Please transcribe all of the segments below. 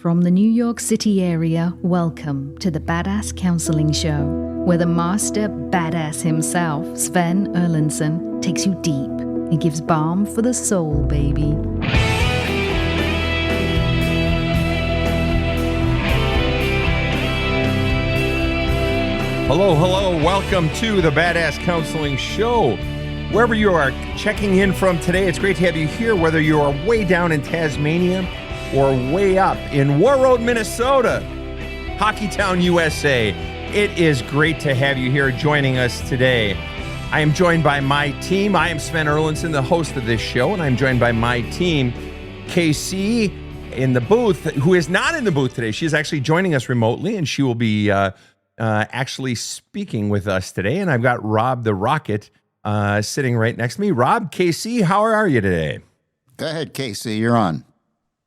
From the New York City area, welcome to the Badass Counseling Show, where the master badass himself, Sven takes you deep and gives balm for the soul, baby. Hello, welcome to the Badass Counseling Show. Wherever you are checking in from today, it's great to have you here, whether you are way down in Tasmania or way up in Warroad, Minnesota, Hockeytown, USA. It is great to have you here joining us today. I am joined by my team. I am Sven Erlandson, the host of this show, and I'm joined by my team, KC, in the booth, who is not in the booth today. She is actually joining us remotely, and she will be actually speaking with us today. And I've got Rob the Rocket sitting right next to me. Rob, KC, how are you today? Go ahead, Casey, you're on.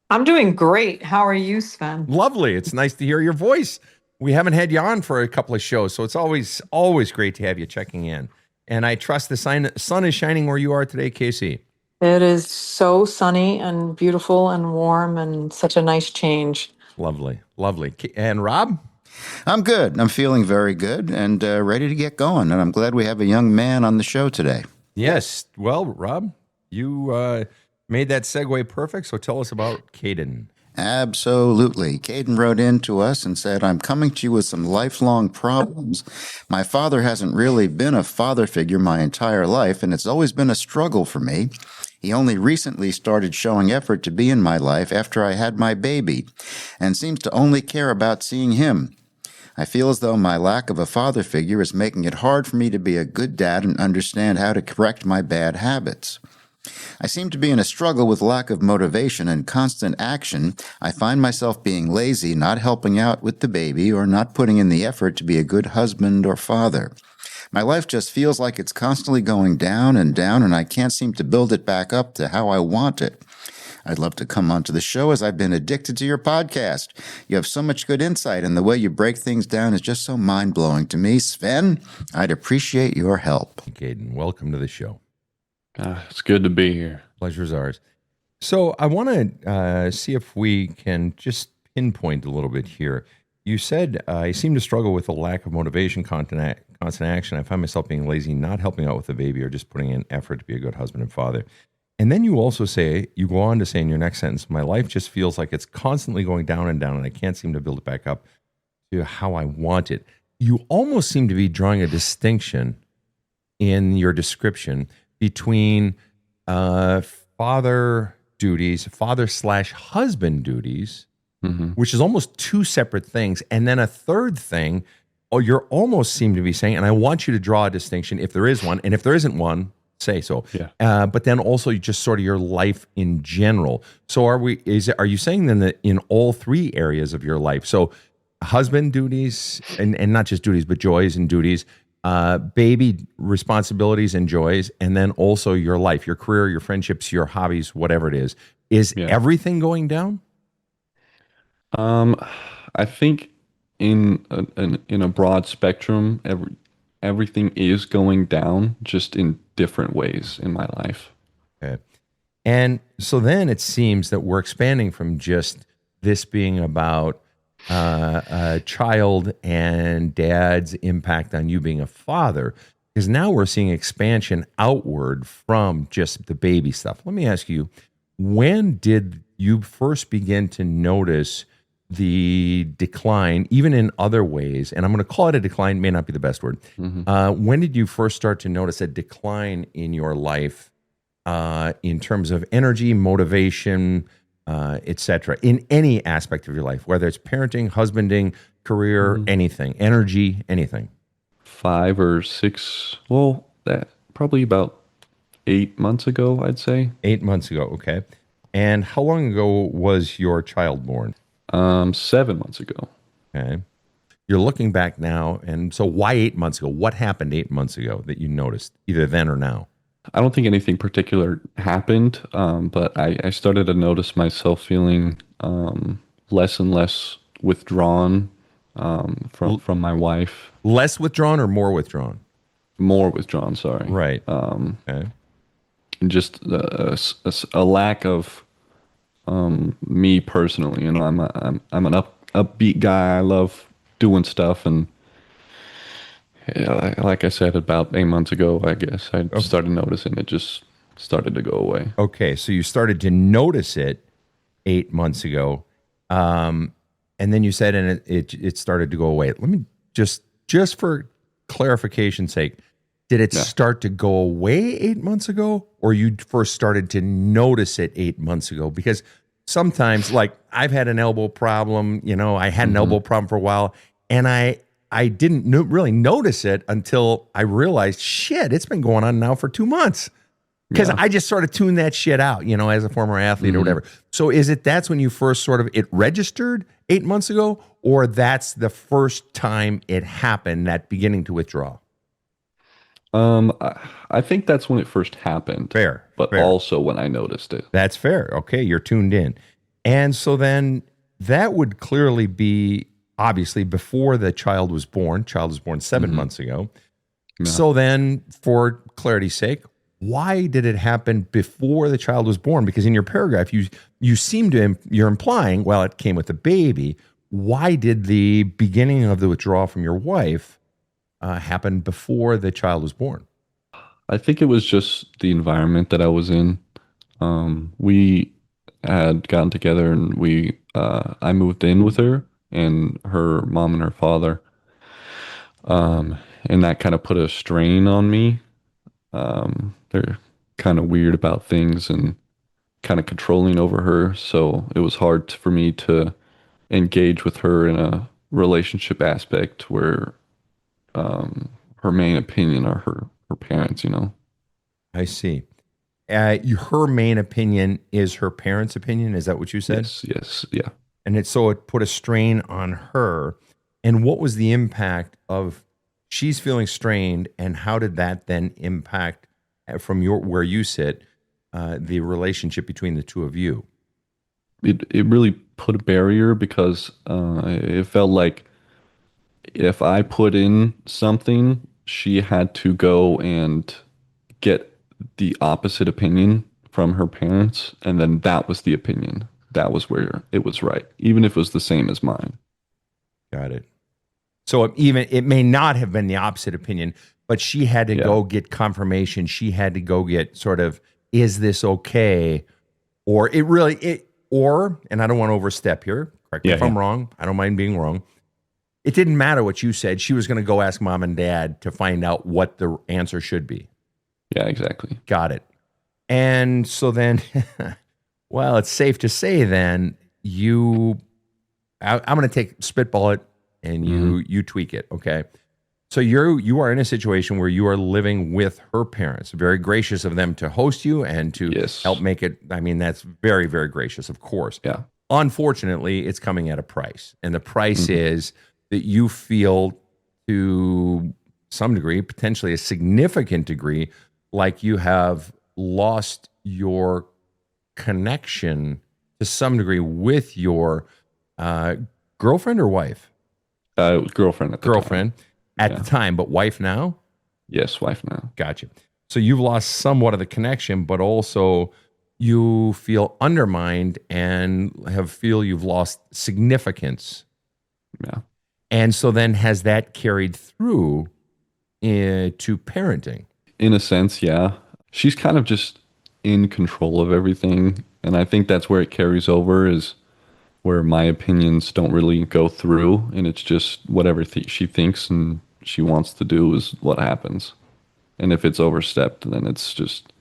I'm doing great. How are you, Sven? Lovely. It's nice to hear your voice. We haven't had you on for a couple of shows, so it's always great to have you checking in. And I trust the sun is shining where you are today, KC. It is so sunny and beautiful and warm and such a nice change. Lovely. And Rob? I'm good. I'm feeling very good and ready to get going. And I'm glad we have a young man on the show today. Yes. Well, Rob, you made that segue perfect, so tell us about Kaden. Absolutely. Kaden wrote in to us and said, I'm coming to you with some lifelong problems. My father hasn't really been a father figure my entire life, and it's always been a struggle for me. He only recently started showing effort to be in my life after I had my baby, and seems to only care about seeing him. I feel as though my lack of a father figure is making it hard for me to be a good dad and understand how to correct my bad habits. I seem to be in a struggle with lack of motivation and constant action. I find myself being lazy, not helping out with the baby, or not putting in the effort to be a good husband or father. My life just feels like it's constantly going down, and I can't seem to build it back up to how I want it. I'd love to come onto the show as I've been addicted to your podcast. You have so much good insight, and the way you break things down is just so mind-blowing to me. Sven, I'd appreciate your help. Kaden, welcome to the show. It's good to be here. Pleasure's ours. So I want to see if we can just pinpoint a little bit here. You said I seem to struggle with a lack of motivation, constant action. I find myself being lazy, not helping out with the baby, or just putting in effort to be a good husband and father. And then you also go on to say in your next sentence, my life just feels like it's constantly going down, and I can't seem to build it back up to how I want it. You almost seem to be drawing a distinction in your description between father / husband duties, which is almost two separate things. And then a third thing, you're almost seem to be saying, and I want you to draw a distinction if there is one, and if there isn't one, say so. Yeah. But then also just sort of your life in general. So are you saying then that in all three areas of your life, so husband duties, and not just duties, but joys and duties, baby responsibilities and joys, and then also your life, your career, your friendships, your hobbies, whatever it is everything going down? I think in a broad spectrum, everything is going down, just in different ways in my life. Okay. And so then it seems that we're expanding from just this being about a child and dad's impact on you being a father, because now we're seeing expansion outward from just the baby stuff. Let me ask you, when did you first begin to notice the decline, even in other ways? And I'm going to call it a decline, may not be the best word. When did you first start to notice a decline in your life in terms of energy, motivation, etc., in any aspect of your life, whether it's parenting, husbanding, career, anything, energy, anything? 5 or 6, that probably about 8 months ago, I'd say. 8 months ago, okay. And how long ago was your child born? 7 months ago. Okay. You're looking back now, and so why 8 months ago? What happened 8 months ago that you noticed, either then or now? I don't think anything particular happened, but I started to notice myself feeling less and less withdrawn from my wife. Less withdrawn or more withdrawn? More withdrawn, sorry. Right. Okay. And just a lack of Me personally, I'm an upbeat guy. I love doing stuff, and yeah, like I said, about 8 months ago, I guess I started noticing it just started to go away. Okay, so you started to notice it 8 months ago, um, and then you said, and it started to go away. Let me just for clarification's sake, did it Yeah. start to go away 8 months ago, or you first started to notice it 8 months ago? Because sometimes, like I've had an elbow problem, I had an elbow problem for a while, and I didn't really notice it until I realized, shit, it's been going on now for 2 months. Because Yeah. I just sort of tuned that shit out, as a former athlete or whatever. So that's when you first sort of, it registered 8 months ago, or that's the first time it happened, that beginning to withdraw? I think that's when it first happened, Fair, but fair. also when I noticed it. That's fair. Okay, you're tuned in. And so then that would clearly be obviously before the child was born. Child was born 7 months ago. Yeah. So then, for clarity's sake, why did it happen before the child was born? Because in your paragraph, you seem to you're implying, well, it came with the baby. Why did the beginning of the withdrawal from your wife happen before the child was born? I think it was just the environment that I was in. We had gotten together and I moved in with her and her mom and her father. And that kind of put a strain on me. They're kind of weird about things and kind of controlling over her. So it was hard for me to engage with her in a relationship aspect where her main opinion are her parents. I see. Her main opinion is her parents' opinion. Is that what you said? Yes, yeah. And it put a strain on her. And what was the impact of she's feeling strained, and how did that then impact from where you sit, the relationship between the two of you? It really put a barrier because it felt like if I put in something, she had to go and get the opposite opinion from her parents, and then that was the opinion. That was where it was right, even if it was the same as mine. Got it. So it may not have been the opposite opinion, but she had to go get confirmation. She had to go get sort of, is this okay? Or and I don't want to overstep here. Correct me if I'm wrong. I don't mind being wrong. It didn't matter what you said. She was going to go ask mom and dad to find out what the answer should be. Yeah, exactly. Got it. And so then, well, it's safe to say then I'm going to spitball it, and you tweak it. Okay. So you are in a situation where you are living with her parents. Very gracious of them to host you and to help make it. I mean, that's very, very gracious, of course. Yeah. Unfortunately, it's coming at a price. And the price is that you feel, to some degree, potentially a significant degree, like you have lost your connection to some degree with your girlfriend or wife? Girlfriend at the time. At the time, but wife now? Yes, wife now. Gotcha. So you've lost somewhat of the connection, but also you feel undermined and feel you've lost significance. Yeah. And so then has that carried through to parenting? In a sense, yeah. She's kind of just in control of everything. And I think that's where it carries over, is where my opinions don't really go through. And it's just whatever she thinks and she wants to do is what happens. And if it's overstepped, then it's just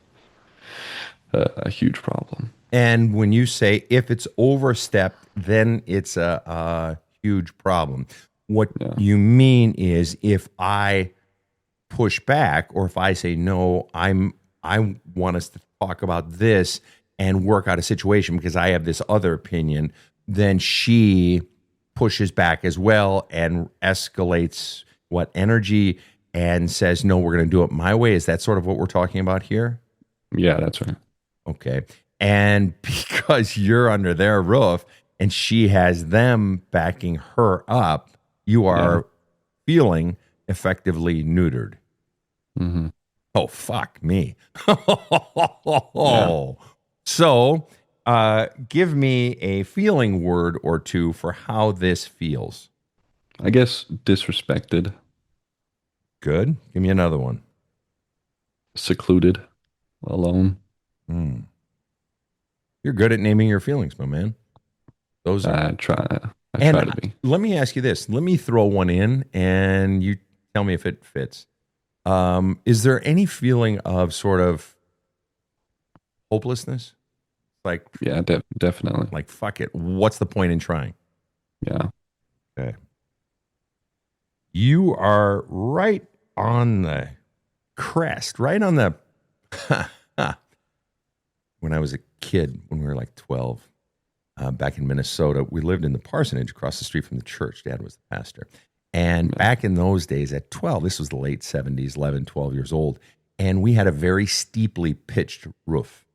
a huge problem. And when you say if it's overstepped, then it's a huge problem. What you mean is, if I push back, or if I say, no, I want us to talk about this and work out a situation because I have this other opinion, then she pushes back as well and escalates energy and says, no, we're going to do it my way. Is that sort of what we're talking about here? Yeah, that's right. Okay. And because you're under their roof and she has them backing her up, you are feeling effectively neutered. Oh, fuck me. So give me a feeling word or two for how this feels. I guess disrespected, Good. Give me another one. secluded, alone. You're good at naming your feelings, my man. Those are. I try And to be. let me ask you this. Let me throw one in, and you tell me if it fits. Is there any feeling of sort of hopelessness? Like, Yeah, definitely. like fuck it. What's the point in trying? Yeah. Okay. You are right on the crest, right on the. When I was a kid, when we were like 12, back in Minnesota, we lived in the parsonage across the street from the church. Dad was the pastor. And back in those days at 12, this was the late 70s, 11, 12 years old, and we had a very steeply pitched roof.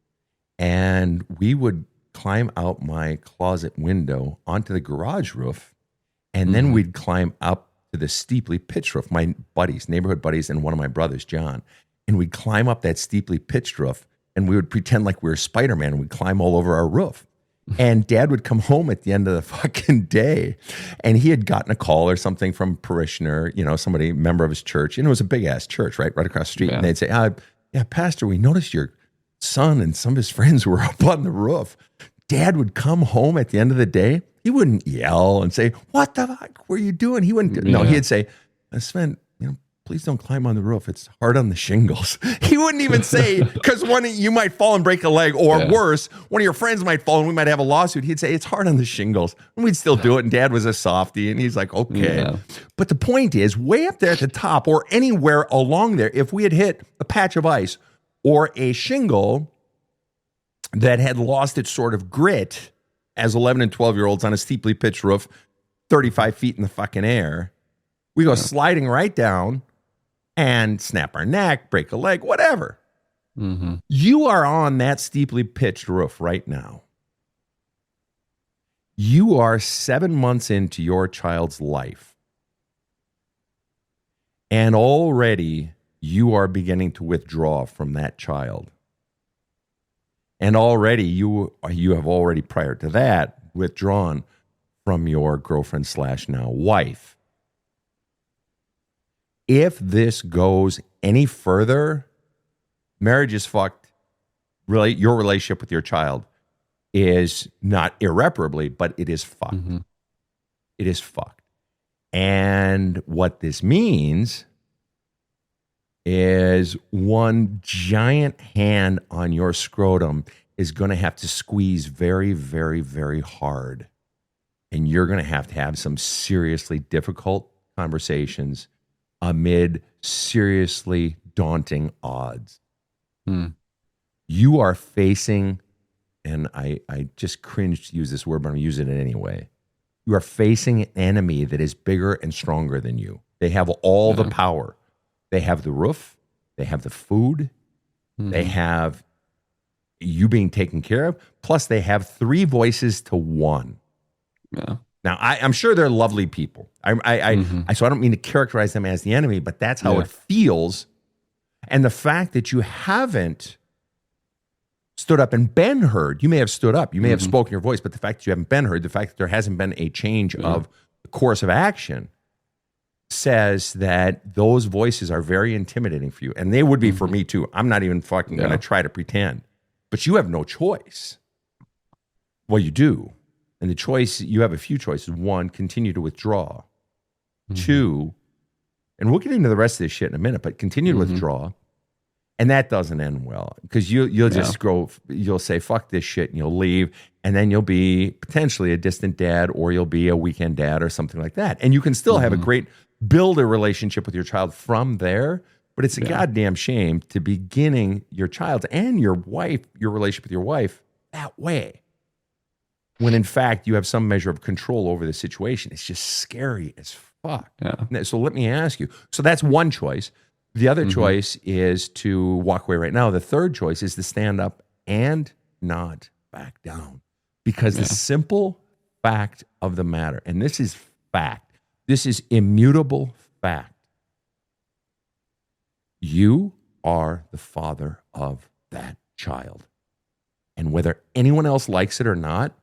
And we would climb out my closet window onto the garage roof, and then we'd climb up to the steeply pitched roof, my buddies, neighborhood buddies, and one of my brothers, John. And we'd climb up that steeply pitched roof, and we would pretend like we were Spider-Man, and we'd climb all over our roof. And Dad would come home at the end of the fucking day, and he had gotten a call or something from a parishioner, somebody, member of his church, and it was a big ass church, right across the street. Yeah. And they'd say, yeah, Pastor, we noticed your son and some of his friends were up on the roof. Dad would come home at the end of the day. He wouldn't yell and say, "What the fuck were you doing?" He wouldn't. No, he'd say, "Sven, please don't climb on the roof. It's hard on the shingles." He wouldn't even say, because you might fall and break a leg, or worse, one of your friends might fall and we might have a lawsuit. He'd say, "It's hard on the shingles." And we'd still do it. And Dad was a softie, and he's like, "Okay." Yeah. But the point is, way up there at the top or anywhere along there, if we had hit a patch of ice or a shingle that had lost its sort of grit as 11 and 12-year-olds on a steeply pitched roof, 35 feet in the fucking air, we go sliding right down and snap our neck, break a leg, whatever. Mm-hmm. You are on that steeply pitched roof right now. You are 7 months into your child's life. And already you are beginning to withdraw from that child. And already you have already prior to that withdrawn from your girlfriend / now wife. If this goes any further, marriage is fucked. Really, your relationship with your child is not irreparably, but it is fucked. Mm-hmm. It is fucked. And what this means is one giant hand on your scrotum is going to have to squeeze very, very, very hard. And you're going to have some seriously difficult conversations amid seriously daunting odds. You are facing, and I just cringe to use this word, but I'm using it anyway. You are facing an enemy that is bigger and stronger than you. They have all the power. They have the roof. They have the food. They have you being taken care of. Plus, they have 3 voices to 1. Yeah. Now, I'm sure they're lovely people. So I don't mean to characterize them as the enemy, but that's how it feels. And the fact that you haven't stood up and been heard, you may have stood up, you may have spoken your voice, but the fact that you haven't been heard, the fact that there hasn't been a change of the course of action says that those voices are very intimidating for you. And they would be for me too. I'm not even fucking going to try to pretend. But you have no choice. Well, you do. And the choice, you have a few choices. 1, continue to withdraw. 2, and we'll get into the rest of this shit in a minute, but continue to withdraw. And that doesn't end well, because you'll just you'll say, fuck this shit, and you'll leave. And then you'll be potentially a distant dad, or you'll be a weekend dad or something like that. And you can still have build a relationship with your child from there. But it's a goddamn shame to beginning your child's and your relationship with your wife that way, when in fact you have some measure of control over the situation. It's just scary as fuck. Yeah. So let me ask you. So that's one choice. The other choice is to walk away right now. The third choice is to stand up and not back down. Because the simple fact of the matter, and this is fact, this is immutable fact. You are the father of that child. And whether anyone else likes it or not,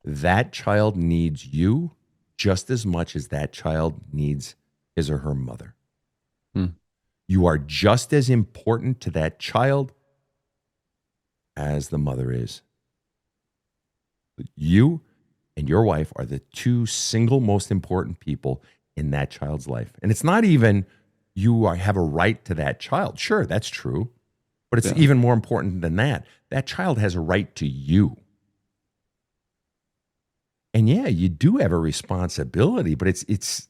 that child needs you just as much as that child needs his or her mother. You are just as important to that child as the mother is. You and your wife are the two single most important people in that child's life. And it's not even have a right to that child. Sure, that's true. But it's even more important than that. That child has a right to you. And yeah, you do have a responsibility, but it's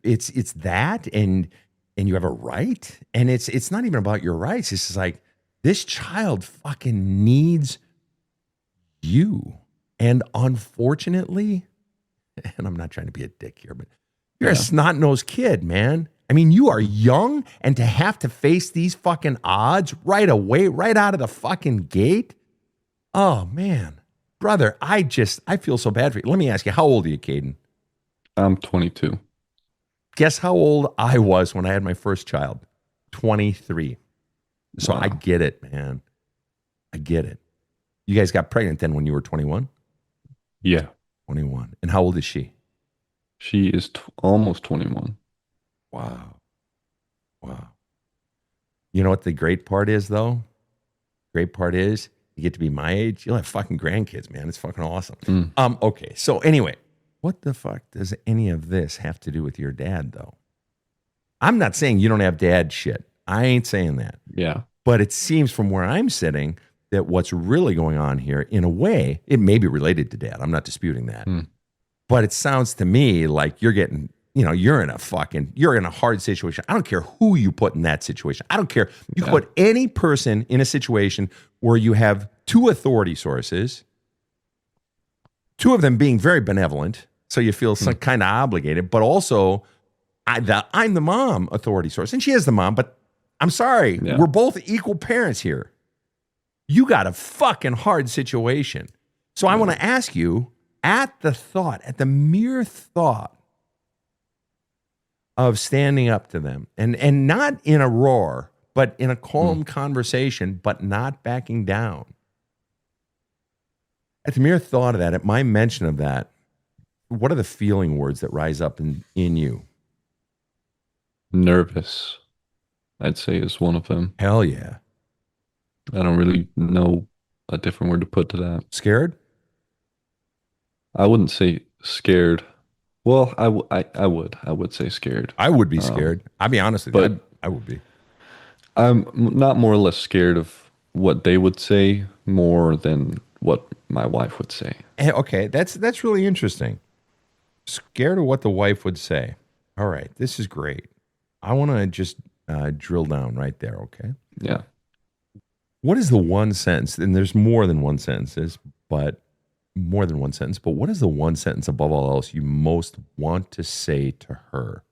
that and you have a right. And it's not even about your rights. It's just like, this child fucking needs you. And unfortunately, and I'm not trying to be a dick here, but you're a snot-nosed kid, man. I mean, you are young, and to have to face these fucking odds right away, right out of the fucking gate. Oh, man. Brother, I feel so bad for you. Let me ask you, how old are you, Kaden? I'm 22. Guess how old I was when I had my first child? 23. So I get it, man. I get it. You guys got pregnant then when you were 21? Yeah. 21. And how old is she? She is almost 21. Wow. You know what the great part is, though? Great part is you get to be my age. You'll have fucking grandkids, man. It's fucking awesome. Okay. So anyway, what the fuck does any of this have to do with your dad, though? I'm not saying you don't have dad shit. I ain't saying that. Yeah. But it seems from where I'm sitting that what's really going on here, in a way, it may be related to dad. I'm not disputing that. But it sounds to me like you're getting, you're in a hard situation. I don't care who you put in that situation. I don't care. You put any person in a situation where you have two authority sources, two of them being very benevolent, so you feel some kind of obligated, but also I'm the mom authority source, and she is the mom, but I'm sorry, we're both equal parents here. You got a fucking hard situation. So I want to ask you, at the mere thought of standing up to them, and not in a roar, but in a calm conversation, but not backing down. At the mere thought of that, at my mention of that, what are the feeling words that rise up in you? Nervous, I'd say, is one of them. Hell yeah. I don't really know a different word to put to that. Scared? I wouldn't say scared. Well, I would say scared. I would be scared. I'll be honest with you. I would be. I'm not more or less scared of what they would say more than what my wife would say. Okay, that's really interesting. Scared of what the wife would say. All right, this is great. I want to just drill down right there, okay? Yeah. What is the one sentence, and there's more than one sentence, but what is the one sentence above all else you most want to say to her?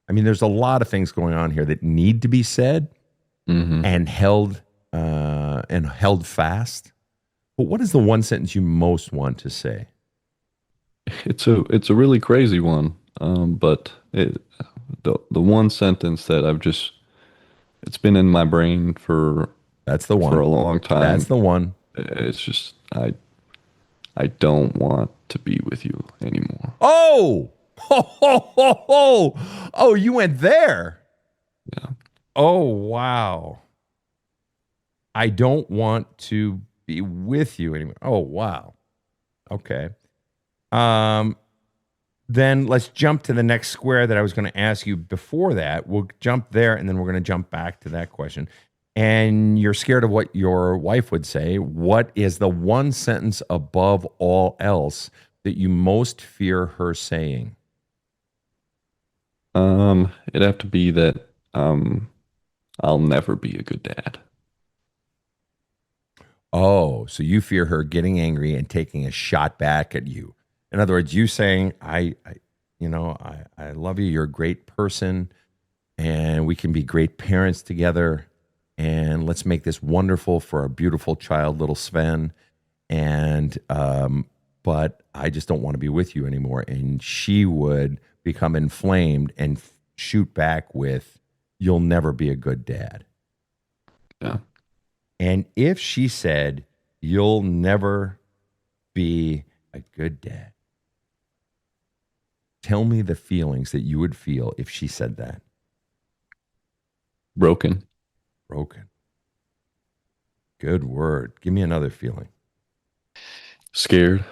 I mean, there's a lot of things going on here that need to be said and held fast. But what is the one sentence you most want to say? It's a really crazy one, but the one sentence that it's been in my brain for a long time. That's the one. It's just I don't want to be with you anymore. Oh, oh, you went there. Yeah. Oh, wow. I don't want to be with you anymore. Oh, wow. Okay. Then let's jump to the next square that I was going to ask you before that. We'll jump there, and then we're going to jump back to that question. And you're scared of what your wife would say. What is the one sentence above all else that you most fear her saying? It'd have to be that I'll never be a good dad. Oh, so you fear her getting angry and taking a shot back at you. In other words, you saying, I love you. You're a great person, and we can be great parents together. And let's make this wonderful for our beautiful child, little Sven. And but I just don't want to be with you anymore. And she would become inflamed and shoot back with, "You'll never be a good dad." Yeah. And if she said, you'll never be a good dad, tell me the feelings that you would feel if she said that. Broken. Broken. Good word. Give me another feeling. Scared.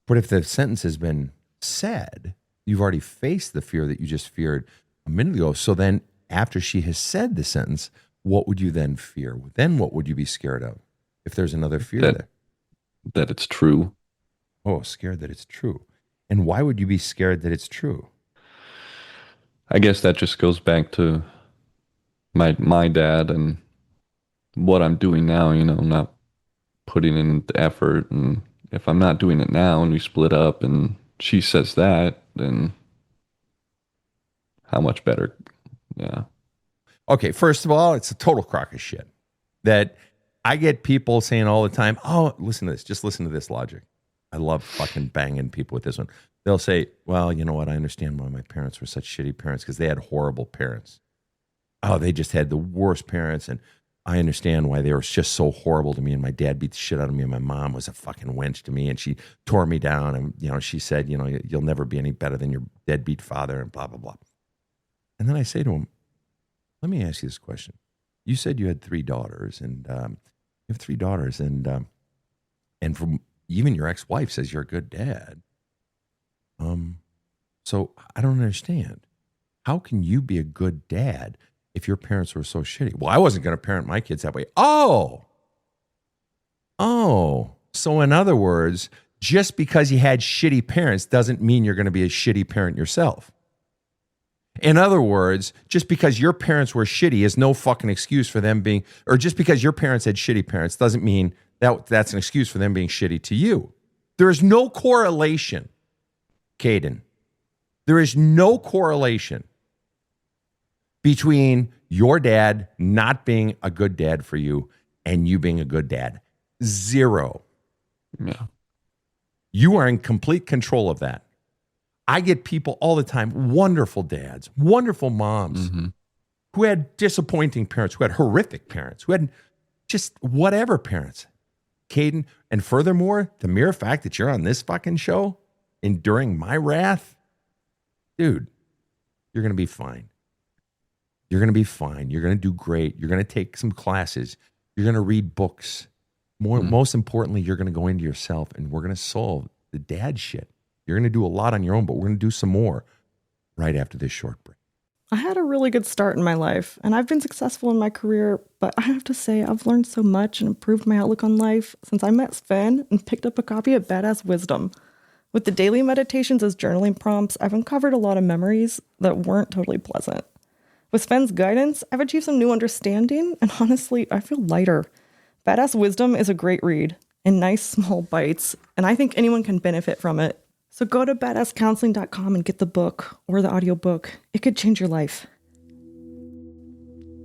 But if the sentence has been said, you've already faced the fear that you just feared a minute ago. So then after she has said the sentence, what would you then fear? Then what would you be scared of if there's another fear there? That it's true. Oh, scared that it's true. And why would you be scared that it's true? I guess that just goes back to my dad and what I'm doing now, not putting in the effort. And if I'm not doing it now and we split up and she says that, then how much better? Yeah. Okay, first of all, it's a total crock of shit. That I get people saying all the time, oh, listen to this. Just listen to this logic. I love fucking banging people with this one. They'll say, well, you know what? I understand why my parents were such shitty parents because they had horrible parents. Oh, they just had the worst parents. And I understand why they were just so horrible to me. And my dad beat the shit out of me. And my mom was a fucking wench to me. And she tore me down. And, she said, you'll never be any better than your deadbeat father and blah, blah, blah. And then I say to him, let me ask you this question. You said you had 3 daughters and you have 3 daughters and from even your ex-wife says you're a good dad. So I don't understand. How can you be a good dad if your parents were so shitty? Well, I wasn't going to parent my kids that way. Oh. So in other words, just because you had shitty parents doesn't mean you're going to be a shitty parent yourself. In other words, just because your parents were shitty is no fucking excuse for them being, or just because your parents had shitty parents doesn't mean that's an excuse for them being shitty to you. There is no correlation, Kaden. There is no correlation between your dad not being a good dad for you and you being a good dad. 0. Yeah. You are in complete control of that. I get people all the time, wonderful dads, wonderful moms, who had disappointing parents, who had horrific parents, who had just whatever parents. Kaden, and furthermore, the mere fact that you're on this fucking show, enduring my wrath, dude, you're going to be fine. You're going to be fine. You're going to do great. You're going to take some classes. You're going to read books. Most importantly, you're going to go into yourself and we're going to solve the dad shit. You're going to do a lot on your own, but we're going to do some more right after this short break. I had a really good start in my life, and I've been successful in my career, but I have to say I've learned so much and improved my outlook on life since I met Sven and picked up a copy of Badass Wisdom. With the daily meditations as journaling prompts, I've uncovered a lot of memories that weren't totally pleasant. With Sven's guidance, I've achieved some new understanding, and honestly, I feel lighter. Badass Wisdom is a great read, in nice small bites, and I think anyone can benefit from it. So go to badasscounseling.com and get the book or the audiobook. It could change your life.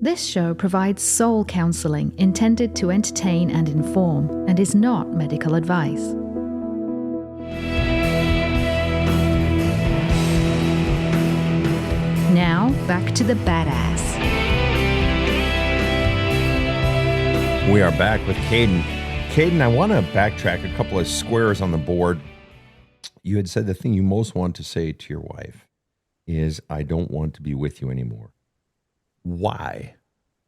This show provides soul counseling intended to entertain and inform and is not medical advice. Now, back to the badass. We are back with Kaden. Kaden, I want to backtrack a couple of squares on the board. You had said the thing you most want to say to your wife is, I don't want to be with you anymore. Why?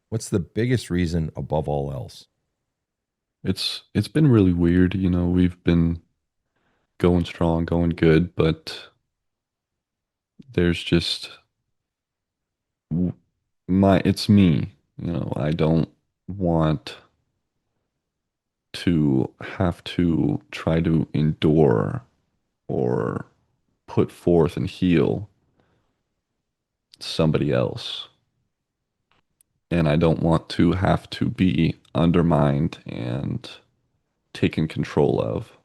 What's the biggest reason above all else? It's been really weird. We've been going strong, going good, but there's just it's me. I don't want to have to try to endure or put forth and heal somebody else. And I don't want to have to be undermined and taken control of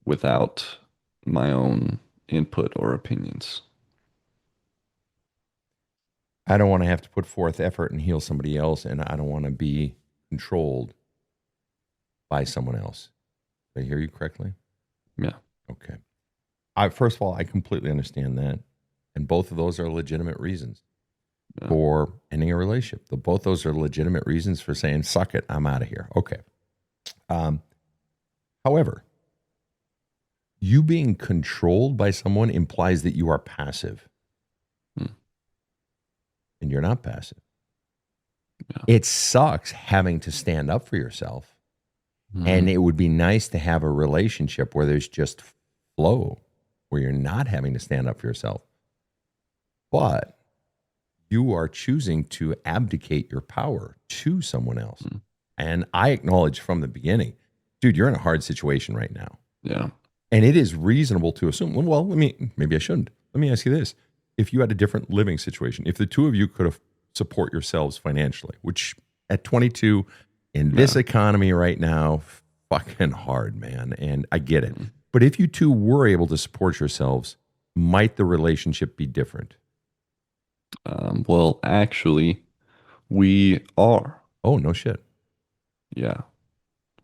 without my own input or opinions. I don't want to have to put forth effort and heal somebody else, and I don't want to be controlled by someone else. Did I hear you correctly? Yeah. Okay. First of all, I completely understand that. And both of those are legitimate reasons. for ending a relationship. Both those are legitimate reasons for saying, suck it, I'm out of here. Okay. However, you being controlled by someone implies that you are passive. And you're not passive. Yeah. It sucks having to stand up for yourself. And it would be nice to have a relationship where there's just flow, where you're not having to stand up for yourself. But you are choosing to abdicate your power to someone else. And I acknowledge from the beginning, dude, you're in a hard situation right now. Yeah. And it is reasonable to assume, well, maybe I shouldn't. Let me ask you this. If you had a different living situation, if the two of you could have support yourselves financially, which at 22 in this economy right now, fucking hard, man. And I get it. But if you two were able to support yourselves, might the relationship be different? Well, actually, we are. Oh, no shit. Yeah.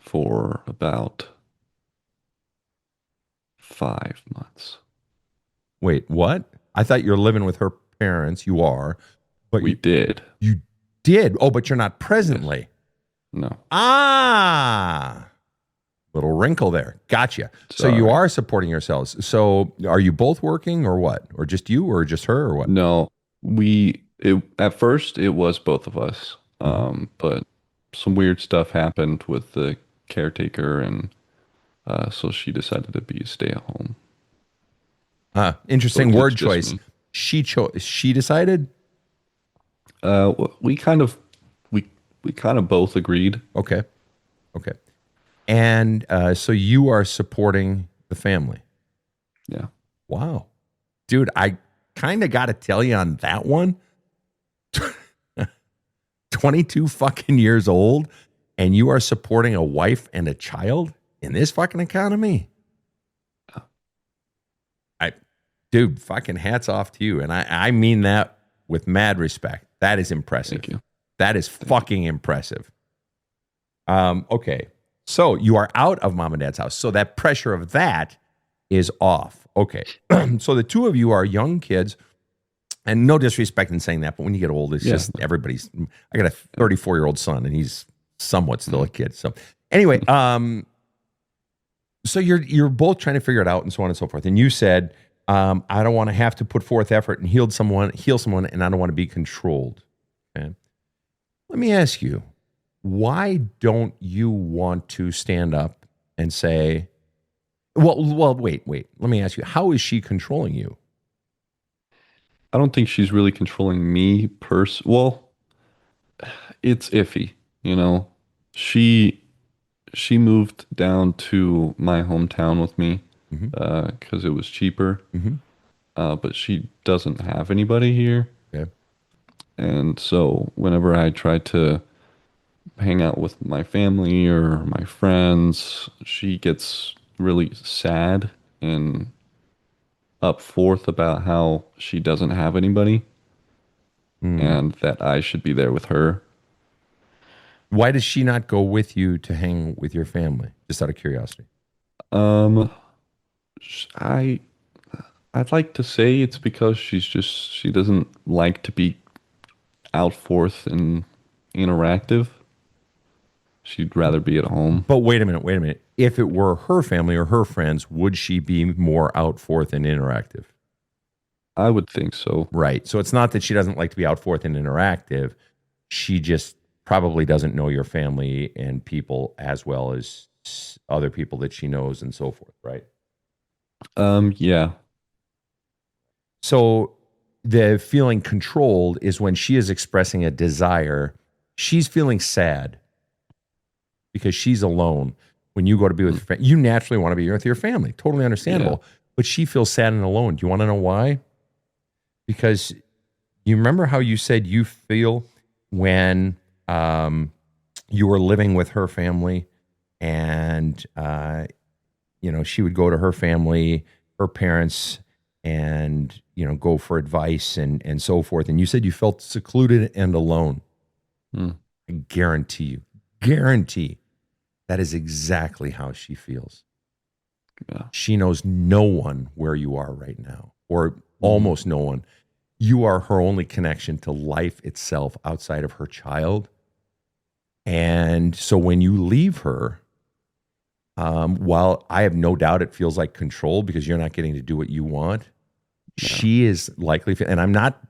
For about 5 months. Wait, what? I thought you were living with her parents. You are. But we did. You did? Oh, but you're not presently. No. Little wrinkle there. Gotcha. Sorry. So you are supporting yourselves. So are you both working or what? Or just you or just her or what? No. At first it was both of us. But some weird stuff happened with the caretaker, and so she decided to be a stay-at-home. Interesting So word it's just choice. me. She decided? We kind of both agreed. Okay. And so you are supporting the family. Yeah. Wow. Dude, I kind of got to tell you on that one, 22 fucking years old, and you are supporting a wife and a child in this fucking economy. Dude, fucking hats off to you. And I mean that with mad respect. That is impressive. Thank you. That is fucking impressive. Okay. So you are out of mom and dad's house. So that pressure of that is off. Okay. So the two of you are young kids, and no disrespect in saying that, but when you get old, it's just everybody's. I got a 34-year-old son, and he's somewhat still a kid. So anyway, so you're both trying to figure it out and so on and so forth. And you said, I don't want to have to put forth effort and heal someone, and I don't want to be controlled. Okay. Let me ask you, why don't you want to stand up and say, well, wait. Let me ask you, how is she controlling you? I don't think she's really controlling me well, it's iffy, you know. She moved down to my hometown with me because it was cheaper. But she doesn't have anybody here. Yeah. And so whenever I try to hang out with my family or my friends, she gets really sad and up forth about how she doesn't have anybody and that I should be there with her. Why does she not go with you to hang with your family? Just out of curiosity. I'd like to say it's because she doesn't like to be out forth and interactive. She'd rather be at home. But wait a minute. If it were her family or her friends, would she be more out forth and interactive? I would think so. Right. So it's not that she doesn't like to be out forth and interactive. She just probably doesn't know your family and people as well as other people that she knows and so forth, right? Yeah. So the feeling controlled is when she is expressing a desire. She's feeling sad because she's alone. When you go to be with your family, you naturally want to be with your family. Totally understandable. Yeah. But she feels sad and alone. Do you want to know why? Because you remember how you said you feel when you were living with her family and, she would go to her family, her parents, and, go for advice and so forth. And you said you felt secluded and alone. I guarantee that is exactly how she feels. Yeah. She knows no one where you are right now, or almost no one. you are her only connection to life itself outside of her child. And so when you leave her, while I have no doubt it feels like control because you're not getting to do what you want, she is likely, and I'm not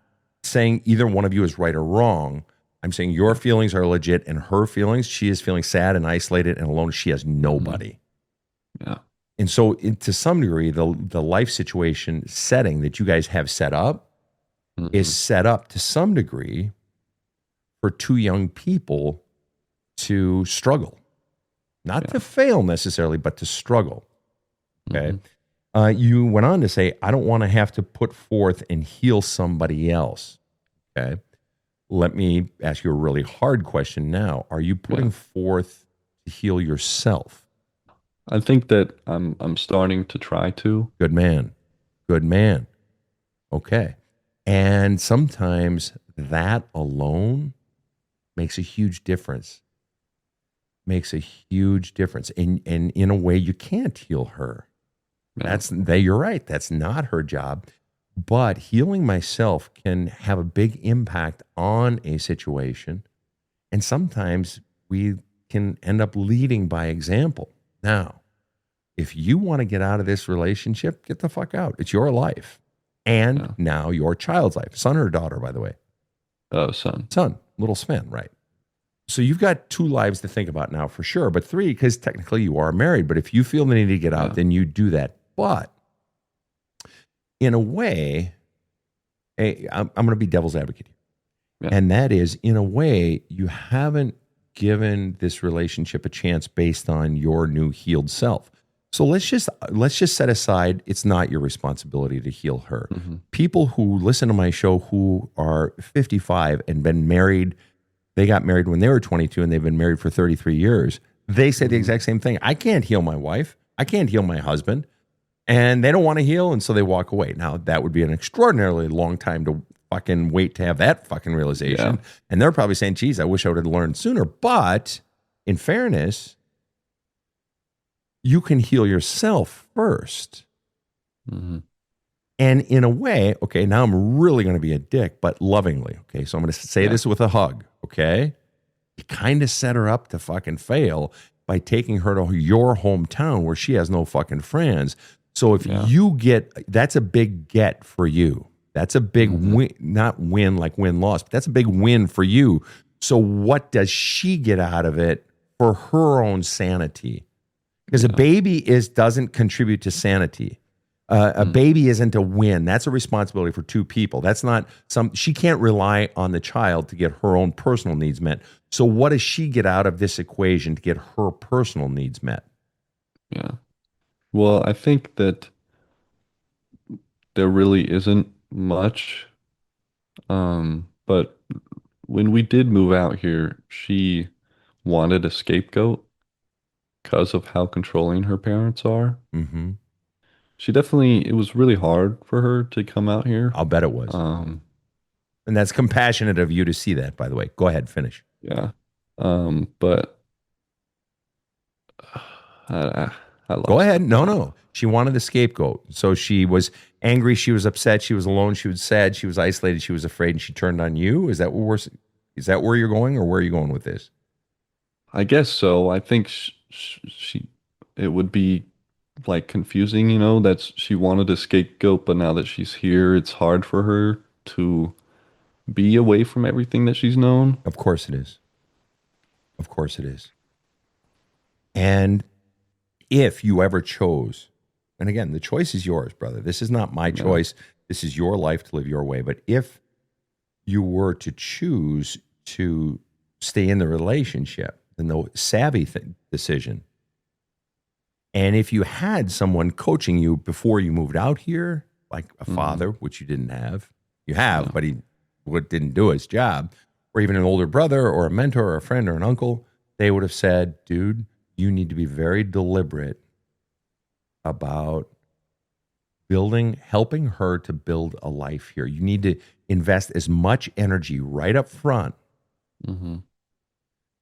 saying either one of you is right or wrong. I'm saying your feelings are legit and her feelings, she is feeling sad and isolated and alone. She has nobody. Yeah. And so to some degree, the life situation setting that you guys have set up is set up to some degree for two young people to struggle. Not to fail necessarily, but to struggle. Okay. You went on to say, I don't want to have to put forth and heal somebody else. Okay. Let me ask you a really hard question now. Are you putting forth to heal yourself? I think that I'm starting to try to. Good man. Good man. Okay. And sometimes that alone makes a huge difference. Makes a huge difference. And in a way, you can't heal her. You're right. That's not her job. But healing myself can have a big impact on a situation. And sometimes we can end up leading by example. Now, if you want to get out of this relationship, get the fuck out. It's your life. And now your child's life. Son or daughter, by the way? Son. Son, little Sven, right. So you've got 2 lives to think about now for sure, but 3, because technically you are married. But if you feel the need to get out, then you do that. But in a way, I'm going to be devil's advocate here. And that is, in a way, you haven't given this relationship a chance based on your new healed self. So let's just set aside, it's not your responsibility to heal her. People who listen to my show who are 55 and been married, they got married when they were 22 and they've been married for 33 years. They say the exact same thing. I can't heal my wife. I can't heal my husband. And they don't want to heal, and so they walk away. Now, that would be an extraordinarily long time to fucking wait to have that fucking realization. And they're probably saying, geez, I wish I would have learned sooner. But in fairness, you can heal yourself first. And in a way, okay, now I'm really going to be a dick, but lovingly. Okay, so I'm going to say this with a hug. Okay, you kind of set her up to fucking fail by taking her to your hometown where she has no fucking friends. So if you get, that's a big get for you. That's a big win, not win like win-loss, but that's a big win for you. So what does she get out of it for her own sanity? Because a baby doesn't contribute to sanity. A baby isn't a win. That's a responsibility for 2 people. That's not she can't rely on the child to get her own personal needs met. So what does she get out of this equation to get her personal needs met? Yeah. Well, I think that there really isn't much. But when we did move out here, she wanted a scapegoat because of how controlling her parents are. It was really hard for her to come out here. I'll bet it was. And that's compassionate of you to see that, by the way. Go ahead, finish. Yeah. But I lost Go ahead. No. She wanted the scapegoat. So she was angry. She was upset. She was alone. She was sad. She was isolated. She was afraid, and she turned on you. Is that where you're going, or where are you going with this? I guess so. I think it would be like confusing, that she wanted a scapegoat, but now that she's here, it's hard for her to be away from everything that she's known. Of course it is. Of course it is. And if you ever chose, and again, the choice is yours, brother. This is not my choice. This is your life to live your way. But if you were to choose to stay in the relationship, then the savvy decision, and if you had someone coaching you before you moved out here, like a father, which you didn't have, but he didn't do his job, or even an older brother or a mentor or a friend or an uncle, they would have said, dude, you need to be very deliberate about helping her to build a life here. You need to invest as much energy right up front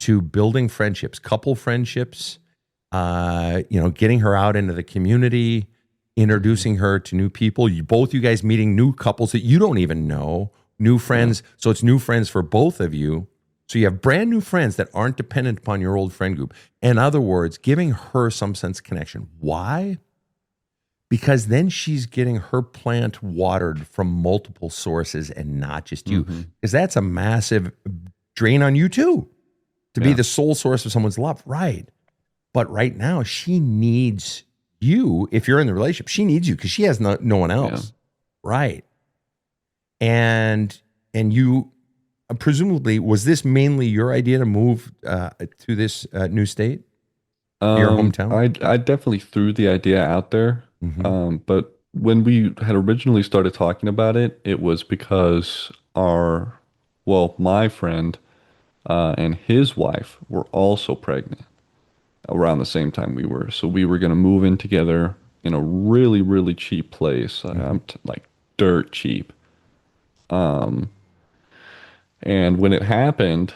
to building friendships, couple friendships, getting her out into the community, introducing her to new people. You guys meeting new couples that you don't even know, new friends. So it's new friends for both of you. So you have brand new friends that aren't dependent upon your old friend group. In other words, giving her some sense of connection. Why? Because then she's getting her plant watered from multiple sources and not just you. Because that's a massive drain on you too, to be the sole source of someone's love. Right. But right now she needs you. If you're in the relationship, she needs you because she has no one else. Yeah. Right. And you, presumably, was this mainly your idea to move to this new state, your hometown? I definitely threw the idea out there. But when we had originally started talking about it, it was because my friend and his wife were also pregnant around the same time we were. So we were going to move in together in a really, really cheap place. Like dirt cheap. And when it happened,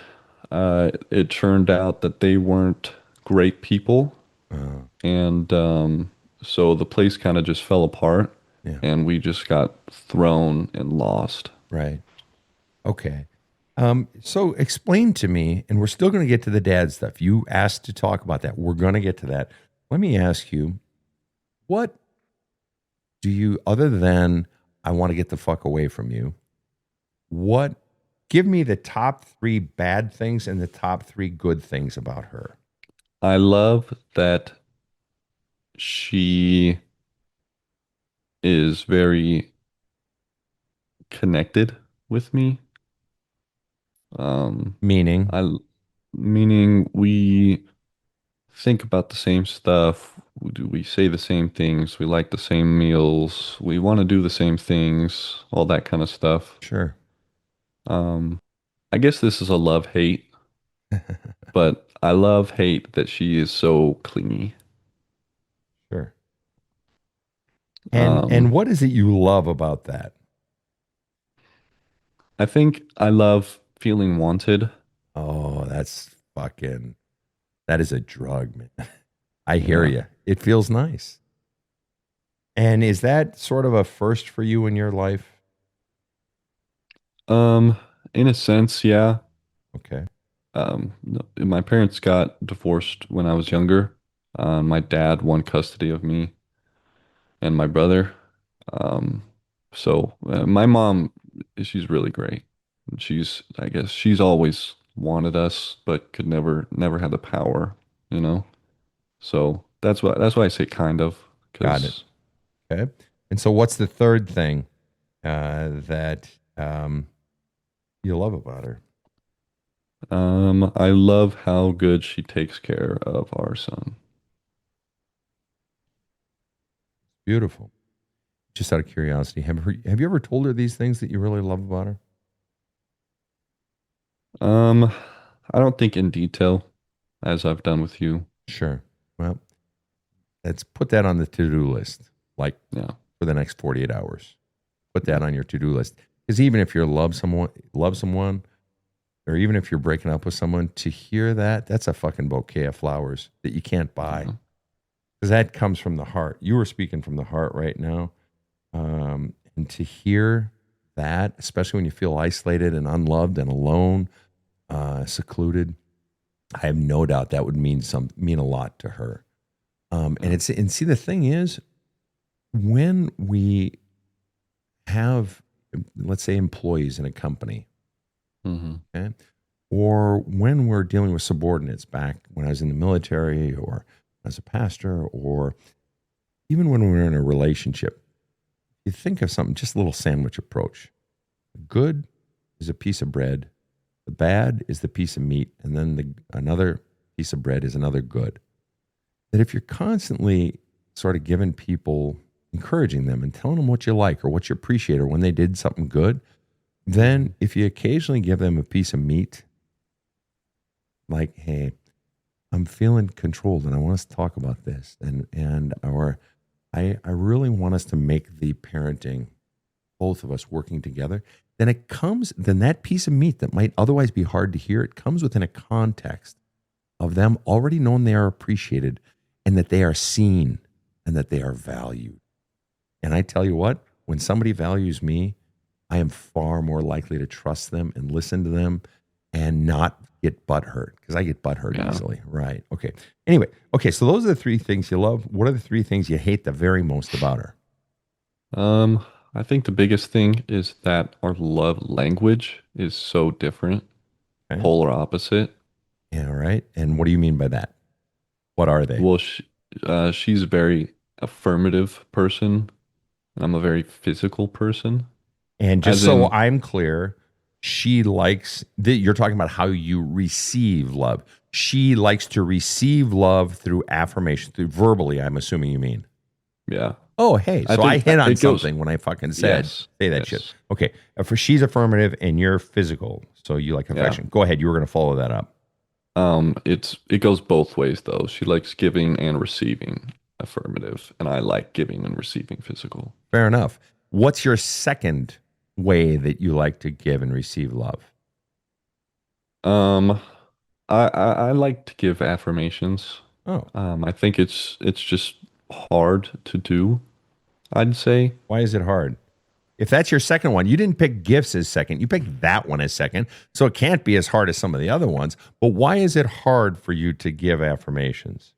it turned out that they weren't great people. And so the place kind of just fell apart, and we just got thrown and lost. Right. Okay. So explain to me, and we're still going to get to the dad stuff. You asked to talk about that. We're going to get to that. Let me ask you, what do you, other than I want to get the fuck away from you, give me the top 3 bad things and the top 3 good things about her. I love that she is very connected with me. Meaning we think about the same stuff. We say the same things. We like the same meals. We want to do the same things, all that kind of stuff. Sure. I guess this is a love-hate, but I love-hate that she is so clingy. Sure. And what is it you love about that? I think I love feeling wanted. Oh, that is a drug, man. I hear you. It feels nice. And is that sort of a first for you in your life? In a sense, yeah. Okay. My parents got divorced when I was younger. My dad won custody of me and my brother. So my mom, she's really great. I guess she's always wanted us, but could never have the power, you know? So that's why I say kind of. Got it. Okay. And so what's the third thing that you love about her? I love how good she takes care of our son. Beautiful. Just out of curiosity, have you ever told her these things that you really love about her? I don't think in detail as I've done with you. Sure. Well, let's put that on the to-do list, for the next 48 hours. Put that on your to-do list. Because even if you love someone, or even if you're breaking up with someone, to hear that's a fucking bouquet of flowers that you can't buy. Because that comes from the heart. You are speaking from the heart right now. And to hear that, especially when you feel isolated and unloved and alone, secluded, I have no doubt that would mean a lot to her. And see, the thing is, when we have, let's say, employees in a company, okay, or when we're dealing with subordinates, back when I was in the military or as a pastor, or even when we're in a relationship, you think of something, just a little sandwich approach. The good is a piece of bread. The bad is the piece of meat. And then another piece of bread is another good. That if you're constantly sort of giving people, encouraging them and telling them what you like or what you appreciate or when they did something good, then if you occasionally give them a piece of meat, like, hey, I'm feeling controlled and I want us to talk about this. I really want us to make the parenting, both of us working together. Then that piece of meat that might otherwise be hard to hear, it comes within a context of them already knowing they are appreciated and that they are seen and that they are valued. And I tell you what, when somebody values me, I am far more likely to trust them and listen to them and not get butthurt, because I get butthurt easily. Right. Okay. Anyway, okay. So those are the three things you love. What are the three things you hate the very most about her? I think the biggest thing is that our love language is so different, Okay. polar opposite. Yeah. Right. And what do you mean by that? What are they? Well, she's a very affirmative person, and I'm a very physical person. And just As so in, I'm clear, she likes you're talking about how you receive love. She likes to receive love through affirmation, through verbally, I'm assuming you mean. yeah, Oh, hey, so I think hit on it goes- something when I fucking said, Yes, say that yes. shit. Okay. For she's affirmative and you're physical. So you like affection. Go ahead. You were going to follow that up. It goes both ways though. She likes giving and receiving affirmative, and I like giving and receiving physical. Fair enough. What's your second way that you like to give and receive love? I like to give affirmations. Oh, I think it's just hard to do, I'd say. why is it hard? If that's your second one, you didn't pick gifts as second. You picked that one as second. So it can't be as hard as some of the other ones. But why is it hard for you to give affirmations?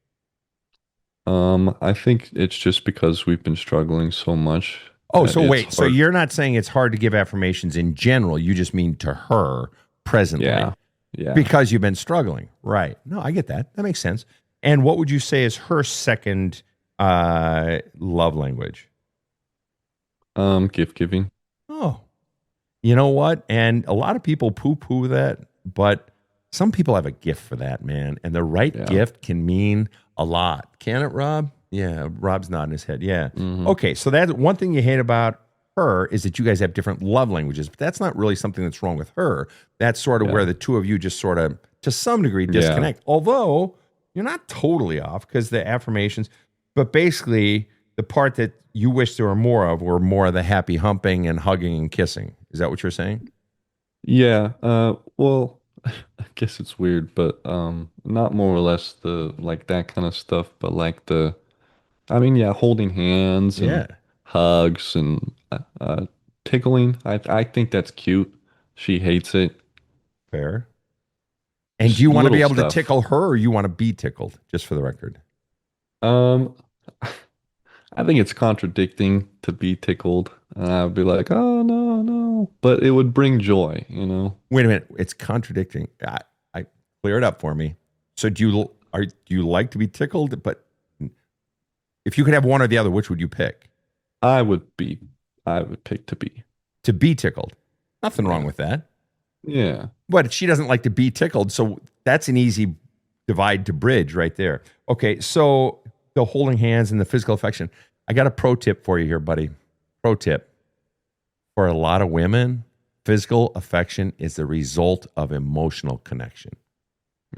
I think it's just because we've been struggling so much. Oh, that so it's wait. So hard. you're not saying it's hard to give affirmations in general. You just mean to her presently. Yeah. Because you've been struggling. Right. No, I get that. That makes sense. And what would you say is her second love language? Gift giving. Oh, you know what? And a lot of people poo-poo that, but some people have a gift for that, man. And the right gift can mean a lot. Can it, Rob? Yeah, Rob's nodding his head. Yeah. Okay, so that's one thing you hate about her is that you guys have different love languages, but that's not really something that's wrong with her. That's sort of where the two of you just sort of, to some degree, disconnect. Although you're not totally off because the affirmations, but basically the part that you wish there were more of were more of the happy humping and hugging and kissing. Is that what you're saying? Yeah. Well, I guess it's weird, but not more or less the like that kind of stuff, but like holding hands and hugs and tickling. I think that's cute. She hates it. Fair. And Just do you want to be little able to stuff. tickle her or you want to be tickled, just for the record? Um, I think it's contradicting to be tickled. And I'd be like, oh, no, no. But it would bring joy, you know? Wait a minute. It's contradicting. I clear it up for me. So do you like to be tickled? But if you could have one or the other, which would you pick? I would pick to be. To be tickled. Nothing wrong with that. Yeah. But she doesn't like to be tickled. So that's an easy divide to bridge right there. Okay. So the holding hands and the physical affection. I got a pro tip for you here, buddy. Pro tip. For a lot of women, physical affection is the result of emotional connection.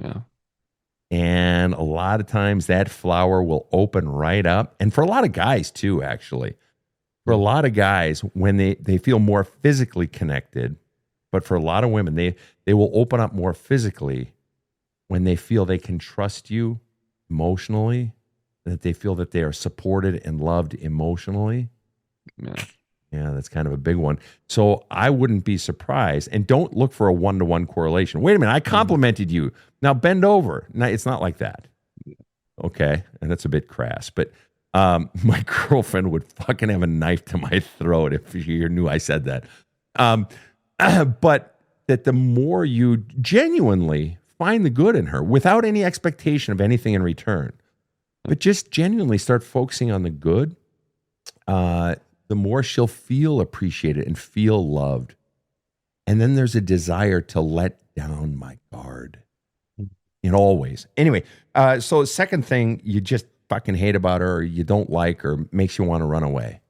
Yeah. And a lot of times that flower will open right up. And for a lot of guys too, actually. For a lot of guys, when they feel more physically connected, but for a lot of women, they will open up more physically when they feel they can trust you emotionally, that they feel that they are supported and loved emotionally. Yeah. Yeah, that's kind of a big one. So I wouldn't be surprised. And don't look for a one-to-one correlation. Wait a minute, I complimented you. Now bend over. No, it's not like that. Okay, and that's a bit crass. But my girlfriend would fucking have a knife to my throat if she knew I said that. But that the more you genuinely find the good in her without any expectation of anything in return, but just genuinely start focusing on the good, the more she'll feel appreciated and feel loved. And then there's a desire to let down my guard in all ways. Anyway, so second thing you just fucking hate about her or you don't like or makes you want to run away.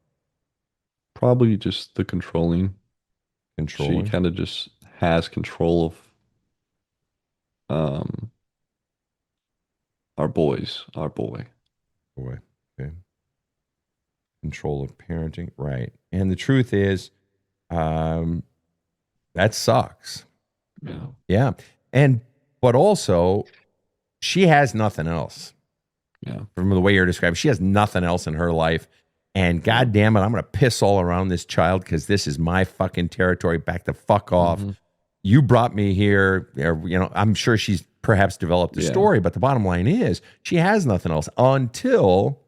Probably just the controlling. Controlling. She kind of just has control of our boy. Boy. Okay. Control of parenting. Right. And the truth is, that sucks. Yeah. Yeah. But also, she has nothing else. Yeah. From the way you're describing, she has nothing else in her life. And God damn it, I'm going to piss all around this child because this is my fucking territory. Back the fuck off. You brought me here. I'm sure she's perhaps developed a story, but the bottom line is she has nothing else until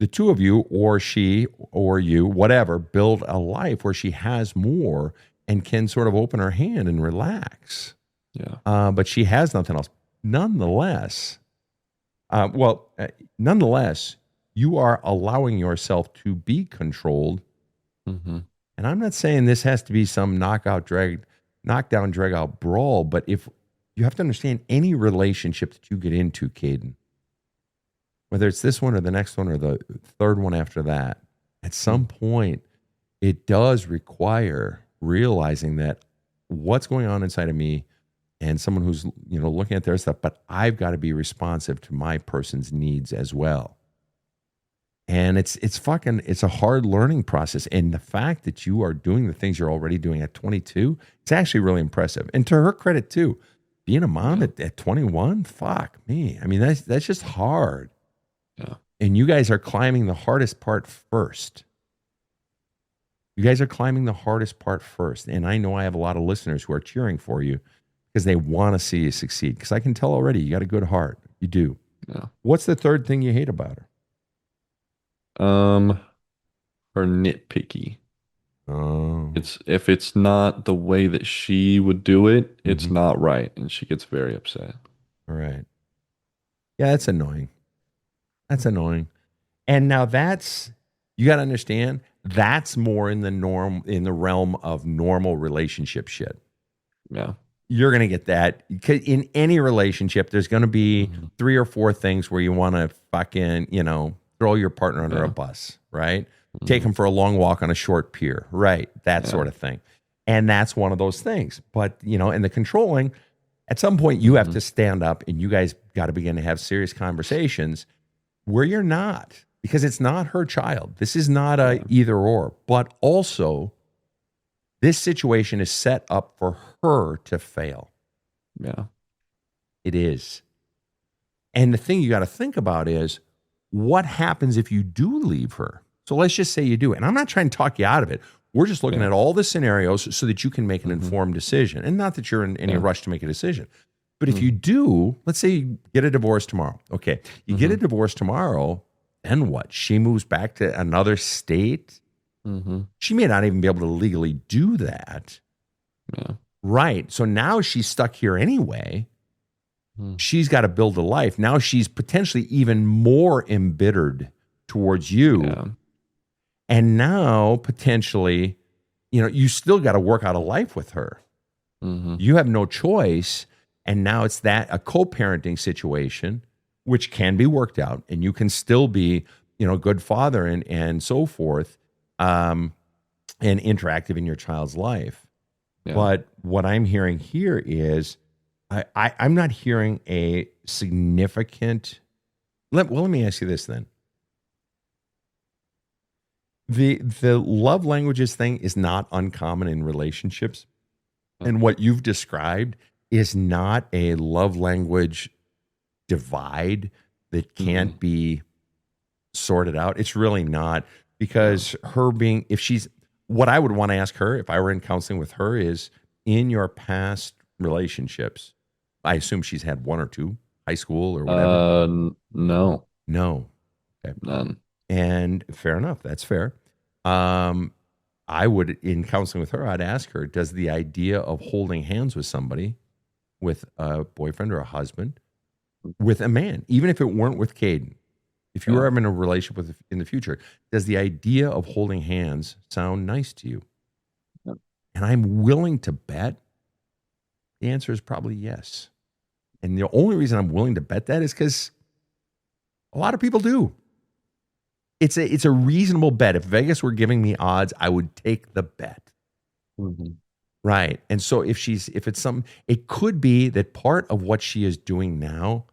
the two of you, or she or you, whatever, build a life where she has more and can sort of open her hand and relax. Yeah. But she has nothing else. Nonetheless, you are allowing yourself to be controlled. And I'm not saying this has to be some knockdown, drag out brawl, but if you have to understand any relationship that you get into, Kaden, whether it's this one or the next one or the third one after that, at some point, it does require realizing that what's going on inside of me and someone who's, looking at their stuff, but I've got to be responsive to my person's needs as well. And it's a hard learning process. And the fact that you are doing the things you're already doing at 22, it's actually really impressive. And to her credit too, being a mom at 21, fuck me. I mean, that's just hard. Yeah. And you guys are climbing the hardest part first. And I know I have a lot of listeners who are cheering for you because they want to see you succeed. Because I can tell already, you got a good heart. You do. Yeah. What's the third thing you hate about her? Her nitpicky. Oh. If it's not the way that she would do it, it's not right, and she gets very upset. All right. Yeah, that's annoying. And now you got to understand, that's more in the realm of normal relationship shit. Yeah. You're going to get that. In any relationship, there's going to be 3 or 4 things where you want to fucking, throw your partner under a bus, right? Take them for a long walk on a short pier, right? That sort of thing. And that's one of those things. But, in the controlling, at some point you have to stand up and you guys got to begin to have serious conversations where you're not, because it's not her child. This is not a either or, but also this situation is set up for her to fail. Yeah. It is. And the thing you got to think about is what happens if you do leave her? So let's just say you do. And I'm not trying to talk you out of it. We're just looking at all the scenarios so that you can make an informed decision. And not that you're in any rush to make a decision. But if you do, let's say you get a divorce tomorrow. Okay. You get a divorce tomorrow, then what? She moves back to another state. She may not even be able to legally do that. Yeah. Right. So now she's stuck here anyway. She's got to build a life. Now she's potentially even more embittered towards you. Yeah. And now potentially, you still got to work out a life with her. You have no choice. And now it's a co-parenting situation, which can be worked out, and you can still be, a good father and so forth, and interactive in your child's life. Yeah. But what I'm hearing here is, I'm not hearing a significant. Let me ask you this then. The love languages thing is not uncommon in relationships, and what you've described is not a love language divide that can't be sorted out. It's really not, because what I would want to ask her if I were in counseling with her is, in your past relationships, I assume she's had 1 or 2, high school or whatever. No. Okay. None. And fair enough. That's fair. I would, in counseling with her, I'd ask her, does the idea of holding hands with somebody, with a boyfriend or a husband, with a man, even if it weren't with Kaden, if you were ever in a relationship in the future, does the idea of holding hands sound nice to you? Yep. And I'm willing to bet the answer is probably yes. And the only reason I'm willing to bet that is because a lot of people do. It's a reasonable bet. If Vegas were giving me odds, I would take the bet. Right. And so it could be that part of what she is doing now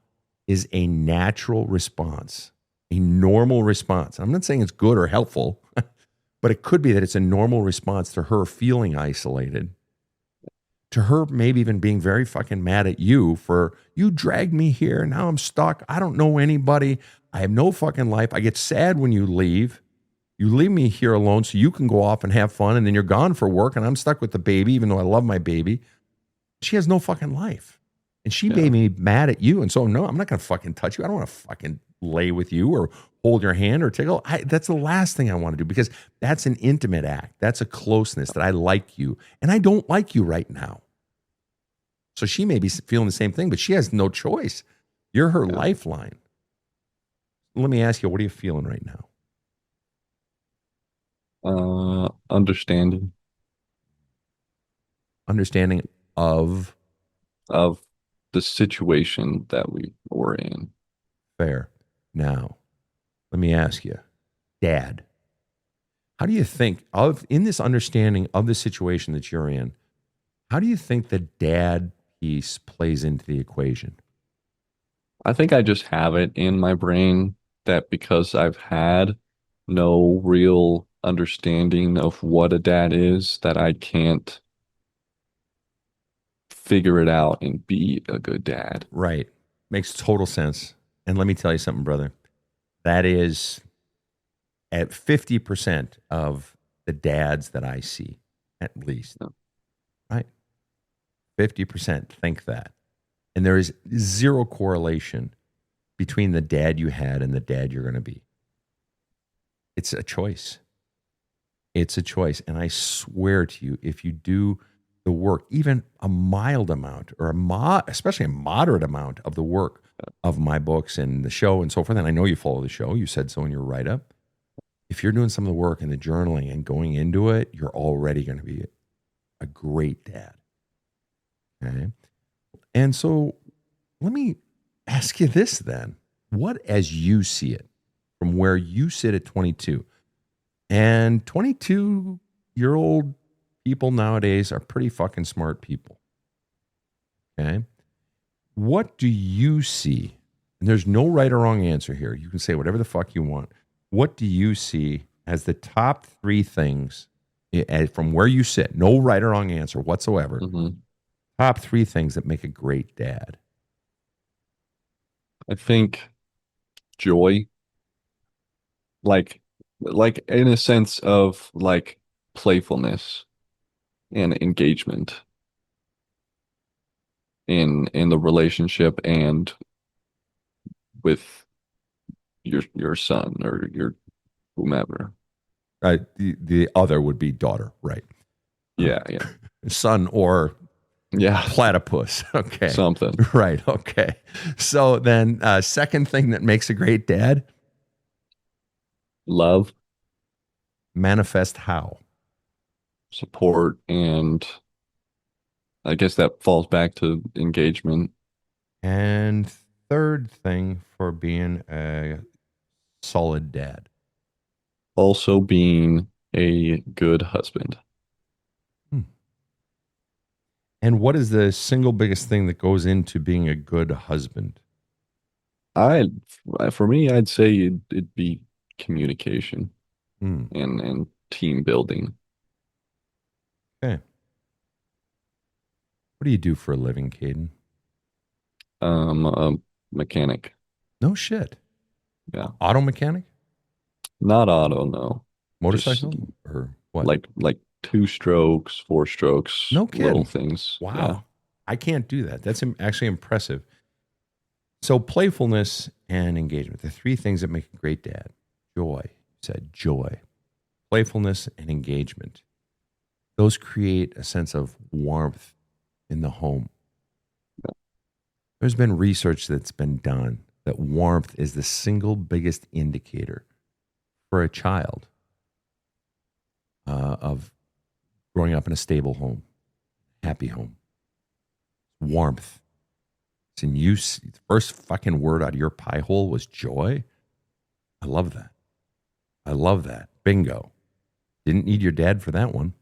is a natural response, a normal response. I'm not saying it's good or helpful, but it could be that it's a normal response to her feeling isolated, to her maybe even being very fucking mad at you for, you dragged me here. Now I'm stuck. I don't know anybody. I have no fucking life. I get sad when you leave. You leave me here alone so you can go off and have fun, and then you're gone for work, and I'm stuck with the baby, even though I love my baby. She has no fucking life. And she made me mad at you. And so, no, I'm not going to fucking touch you. I don't want to fucking lay with you or hold your hand or tickle. That's the last thing I want to do, because that's an intimate act. That's a closeness that I like you. And I don't like you right now. So she may be feeling the same thing, but she has no choice. You're her lifeline. Let me ask you, what are you feeling right now? Understanding of the situation that we were in. Fair. Now, let me ask you, Dad, how do you think in this understanding of the situation that you're in, how do you think the dad piece plays into the equation? I think I just have it in my brain that because I've had no real understanding of what a dad is, that I can't figure it out and be a good dad. Right. Makes total sense. And let me tell you something, brother. That is at 50% of the dads that I see, at least. Yeah. Right? 50% think that. And there is zero correlation between the dad you had and the dad you're going to be. It's a choice. It's a choice. And I swear to you, if you do the work, even a mild amount or especially a moderate amount of the work of my books and the show and so forth, and I know you follow the show, you said so in your write-up. If you're doing some of the work and the journaling and going into it, you're already going to be a great dad. Okay. And so let me ask you this then. What, as you see it, from where you sit at 22, and 22-year-old people nowadays are pretty fucking smart people. Okay. What do you see? And there's no right or wrong answer here. You can say whatever the fuck you want. What do you see as the top 3 things from where you sit? No right or wrong answer whatsoever. Mm-hmm. Top 3 things that make a great dad. I think joy, like in a sense of like playfulness and engagement in the relationship and with your son or your whomever. The other would be daughter, right? Yeah. Son or Yeah. platypus. Okay. Something. Right. Okay. So then, second thing that makes a great dad, Love, manifest how? support, and I guess that falls back to engagement. And third thing for being a solid dad. Also being a good husband. And what is the single biggest thing that goes into being a good husband? For me, I'd say it'd be communication and team building. Okay. What do you do for a living, Kaden? A mechanic. No shit. Yeah. Auto mechanic? Not auto, no. Motorcycle? Just or what? like 2 strokes, 4 strokes. No kidding. Little things. Wow. Yeah. I can't do that. That's actually impressive. So playfulness and engagement, the 3 things that make a great dad. Joy, you said joy. Playfulness and engagement. Those create a sense of warmth in the home. Yeah. There's been research that's been done that warmth is the single biggest indicator for a child of growing up in a stable home, happy home. Warmth. And the first fucking word out of your pie hole was joy. I love that. I love that. Bingo. Didn't need your dad for that one.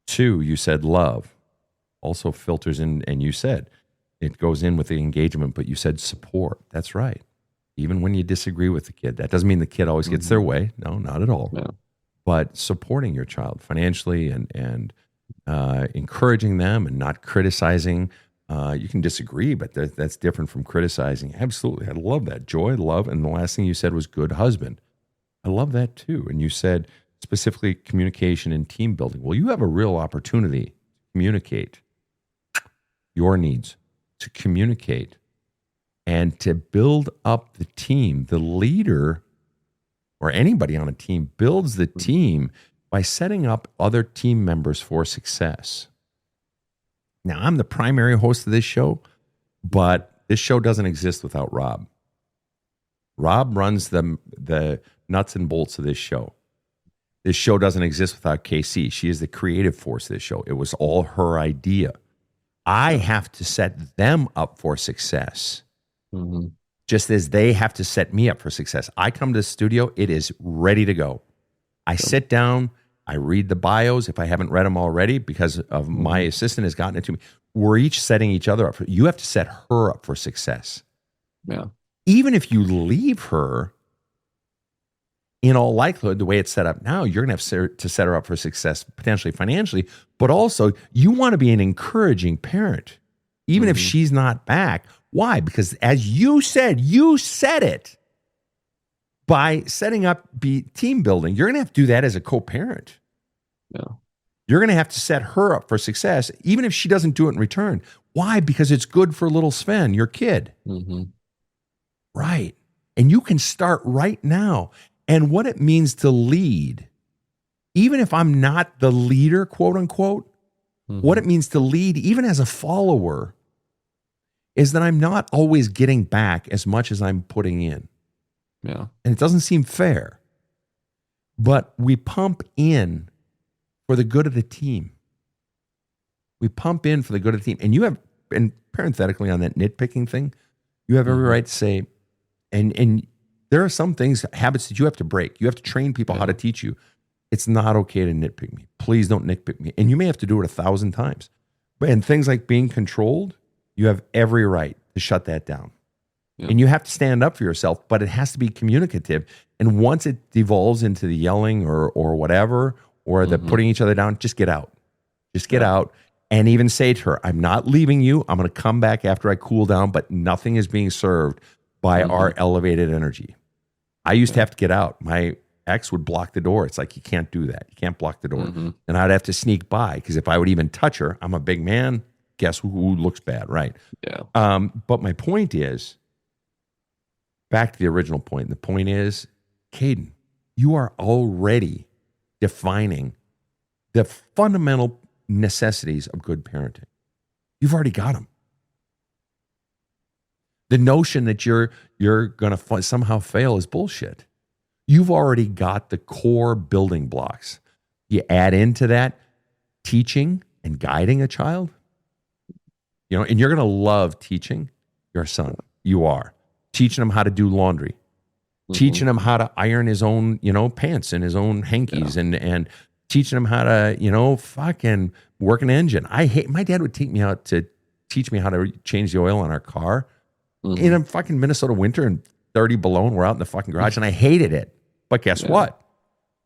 2, you said love. Also filters in, and you said it goes in with the engagement, but you said support. That's right. Even when you disagree with the kid, that doesn't mean the kid always gets their way. No, not at all. Yeah. But supporting your child financially and encouraging them and not criticizing. You can disagree, but that's different from criticizing. Absolutely. I love that. Joy, love. And the last thing you said was good husband. I love that too. And you said specifically communication and team building. Well, you have a real opportunity to communicate your needs, to communicate and to build up the team. The leader or anybody on a team builds the team by setting up other team members for success. Now, I'm the primary host of this show, but this show doesn't exist without Rob. Rob runs the nuts and bolts of this show. This show doesn't exist without Casey. She is the creative force of this show. It was all her idea. I have to set them up for success, just as they have to set me up for success. I come to the studio, it is ready to go. I sit down, I read the bios if I haven't read them already because of my assistant has gotten it to me. We're each setting each other up. You have to set her up for success. Yeah. Even if you leave her, in all likelihood, the way it's set up now, you're going to have to set her up for success, potentially financially, but also you want to be an encouraging parent, even if she's not back. Why? Because as you said it, by setting up team building, you're going to have to do that as a co-parent. Yeah. You're going to have to set her up for success, even if she doesn't do it in return. Why? Because it's good for little Sven, your kid. Right. And you can start right now. And what it means to lead, even if I'm not the leader, quote unquote, what it means to lead, even as a follower, is that I'm not always getting back as much as I'm putting in. Yeah. And it doesn't seem fair. But we pump in for the good of the team. We pump in for the good of the team. And you have, and parenthetically on that nitpicking thing, you have every right to say, and there are some things, habits that you have to break. You have to train people how to teach you. It's not okay to nitpick me. Please don't nitpick me. And you may have to do it 1,000 times. And things like being controlled, you have every right to shut that down. Yeah. And you have to stand up for yourself, but it has to be communicative. And once it devolves into the yelling or whatever, or the putting each other down, just get out. Just get out and even say to her, I'm not leaving you. I'm going to come back after I cool down, but nothing is being served by our elevated energy. I used to have to get out. My ex would block the door. It's like, you can't do that. You can't block the door. And I'd have to sneak by because if I would even touch her, I'm a big man. Guess who looks bad, right? Yeah. But my point is, back to the original point. The point is, Kaden, you are already defining the fundamental necessities of good parenting. You've already got them. The notion that you're going to somehow fail is bullshit. You've already got the core building blocks. You add into that teaching and guiding a child, and you're going to love teaching your son. You are. Teaching him how to do laundry, teaching him how to iron his own, pants and his own hankies and teaching him how to, fucking work an engine. My dad would take me out to teach me how to change the oil on our car. In a fucking Minnesota winter and 30 below, and we're out in the fucking garage, and I hated it. But guess what?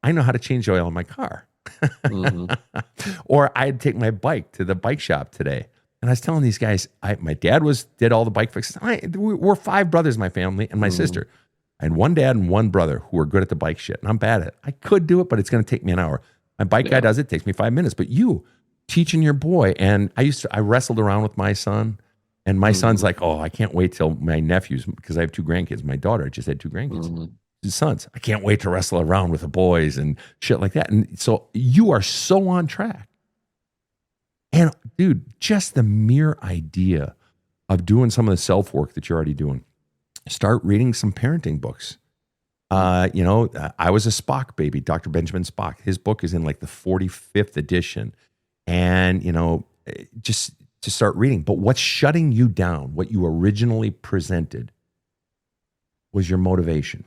I know how to change oil in my car. Or I'd take my bike to the bike shop today. And I was telling these guys, my dad did all the bike fixes. We're 5 brothers in my family and my sister. I had one dad and one brother who were good at the bike shit. And I'm bad at it. I could do it, but it's going to take me an hour. My bike guy does it. It takes me 5 minutes. But you teaching your boy. And I wrestled around with my son. And my son's like, oh, I can't wait till my nephews, because I have 2 grandkids. My daughter just had 2 grandkids. His sons. I can't wait to wrestle around with the boys and shit like that. And so you are so on track. And dude, just the mere idea of doing some of the self-work that you're already doing. Start reading some parenting books. I was a Spock baby, Dr. Benjamin Spock. His book is in like the 45th edition. And, just to start reading. But what's shutting you down, what you originally presented, was your motivation.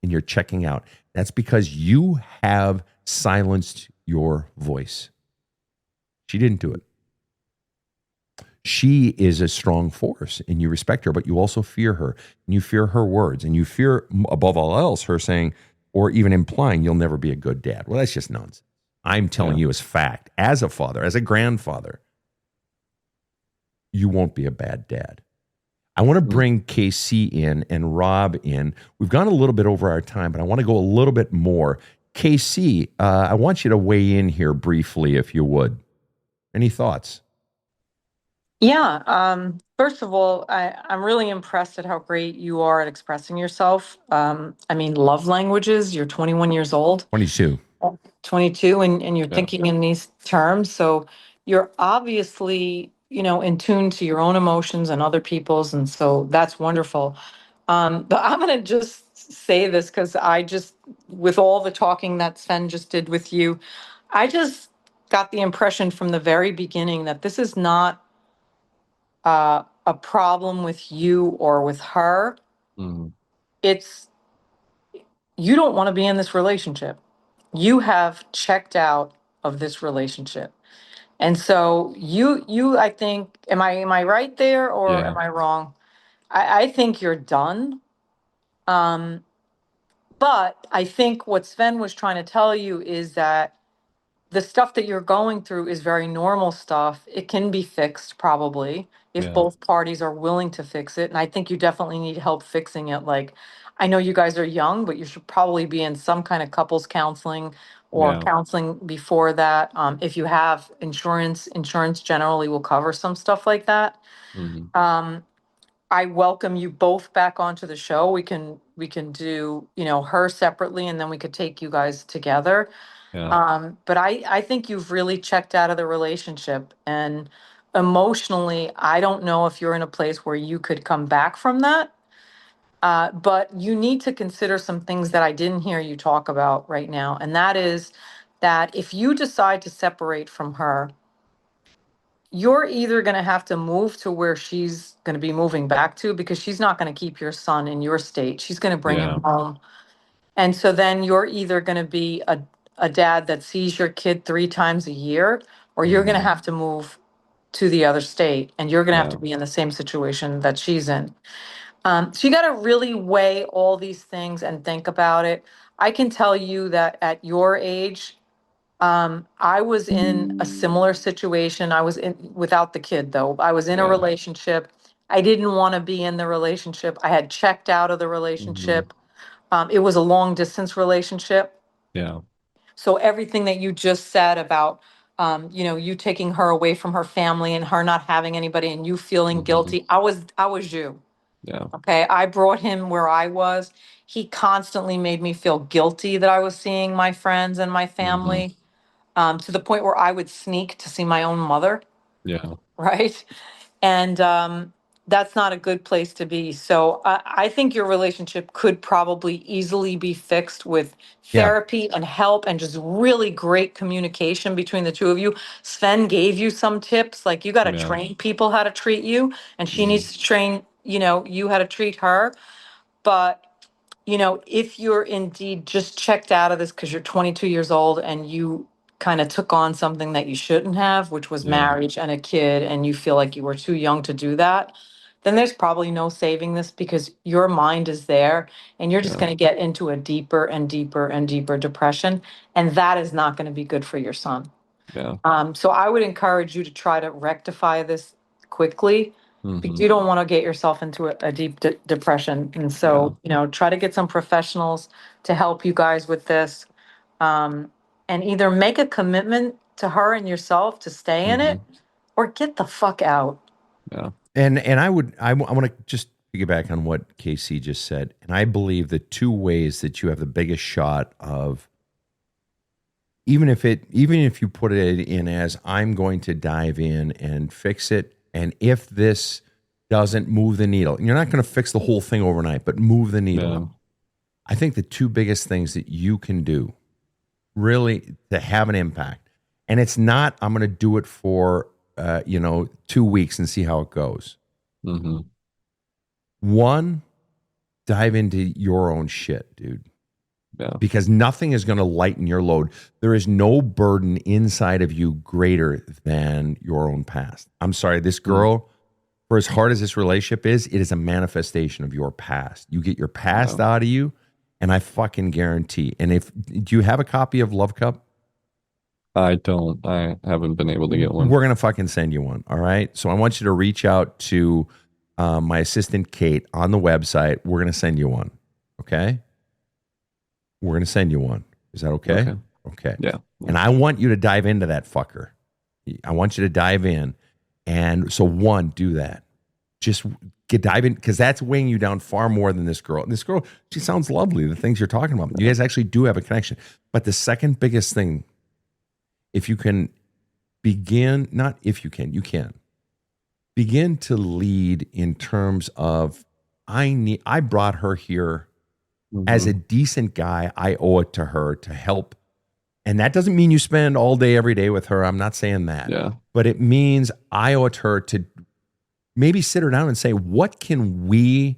And you're checking out. That's because you have silenced your voice. She didn't do it. She is a strong force and you respect her, but you also fear her. And you fear her words. And you fear, above all else, her saying, or even implying, you'll never be a good dad. Well, that's just nonsense. I'm telling you as fact, as a father, as a grandfather, you won't be a bad dad. I want to bring KC in and Rob in. We've gone a little bit over our time, but I want to go a little bit more. KC, I want you to weigh in here briefly, if you would. Any thoughts? Yeah. First of all, I'm really impressed at how great you are at expressing yourself. I mean, love languages, you're 21 years old, 22. 22, and you're Yeah. thinking in these terms. So you're obviously, in tune to your own emotions and other people's. And so that's wonderful. But I'm going to just say this because with all the talking that Sven just did with you, I just got the impression from the very beginning that this is not a problem with you or with her. Mhm. It's you don't want to be in this relationship. You have checked out of this relationship. And so I think, am I right there or Yeah. am I wrong? I think you're done. Um, but I think what Sven was trying to tell you is that the stuff that you're going through is very normal stuff. It can be fixed probably if Yeah. both parties are willing to fix it. And I think you definitely need help fixing it. Like, I know you guys are young, but you should probably be in some kind of couples counseling or Yeah. counseling before that. If you have insurance generally will cover some stuff like that. Mhm. I welcome you both back onto the show. We can do, her separately and then we could take you guys together. Yeah. But I think you've really checked out of the relationship, and emotionally, I don't know if you're in a place where you could come back from that. But you need to consider some things that I didn't hear you talk about right now. And that is that if you decide to separate from her, you're either going to have to move to where she's going to be moving back to because she's not going to keep your son in your state. She's going to bring Yeah. him home. And so then you're either going to be a dad that sees your kid 3 times a year, or you're going to Mhm. have to move to the other state and you're going to have Yeah. to be in the same situation that she's in. So you got to really weigh all these things and think about it. I can tell you that at your age, I was in a similar situation. I was in without the kid though. I was in a Yeah. relationship. I didn't want to be in the relationship. I had checked out of the Mhm. relationship. It was a long distance relationship. Yeah. So everything that you just said about, you taking her away from her family and her not having anybody and you feeling Mhm. guilty, I was you. Yeah. Okay. I brought him where I was. He constantly made me feel guilty that I was seeing my friends and my Mhm. family, to the point where I would sneak to see my own mother. Yeah. Right. And that's not a good place to be. So I think your relationship could probably easily be fixed with Yeah. therapy and help and just really great communication between the two of you. Sven gave you some tips, like you got to Yeah. train people how to treat you, and she Mhm. needs to train, you how to treat her. But if you're indeed just checked out of this because you're 22 years old and you kind of took on something that you shouldn't have, which was Yeah. marriage and a kid, and you feel like you were too young to do that, then there's probably no saving this because your mind is there and you're just Yeah. going to get into a deeper and deeper and deeper depression. And that is not going to be good for your son. Yeah. So I would encourage you to try to rectify this quickly because Mhm. you don't want to get yourself into a deep depression. And Yeah. so, try to get some professionals to help you guys with this, um, and either make a commitment to her and yourself to stay in it Mhm. or get the fuck out. Yeah. And I want to just piggyback on what KC just said. And I believe the two ways that you have the biggest shot of, even if you put it in as I'm going to dive in and fix it, and if this doesn't move the needle, you're not going to fix the whole thing overnight, but move the needle. Yeah. I think the two biggest things that you can do really to have an impact, and it's not I'm going to do it for 2 weeks and see how it goes. Mhm. One, dive into your own shit, dude, Yeah. because nothing is going to lighten your load. There is no burden inside of you greater than your own past. I'm sorry, this girl, for as hard as this relationship is, it is a manifestation of your past. You get your past Yeah. out of you, and I fucking guarantee. And do you have a copy of Love Cup? I don't. I haven't been able to get one. We're going to fucking send you one. All right. So I want you to reach out to my assistant Kate on the website. We're going to send you one. Okay? We're going to send you one. Is that okay? Okay. Yeah. And I want you to dive into that fucker. I want you to dive in. And so one, do that. Just dive in, because that's weighing you down far more than this girl. And this girl, she sounds lovely, the things you're talking about. You guys actually do have a connection. But the second biggest thing, if you can begin, not if you can begin to lead in terms of, I brought her here as a decent guy. I owe it to her to help. And that doesn't mean you spend all day, every day with her. I'm not saying that. Yeah. But it means I owe it to her to maybe sit her down and say, what can we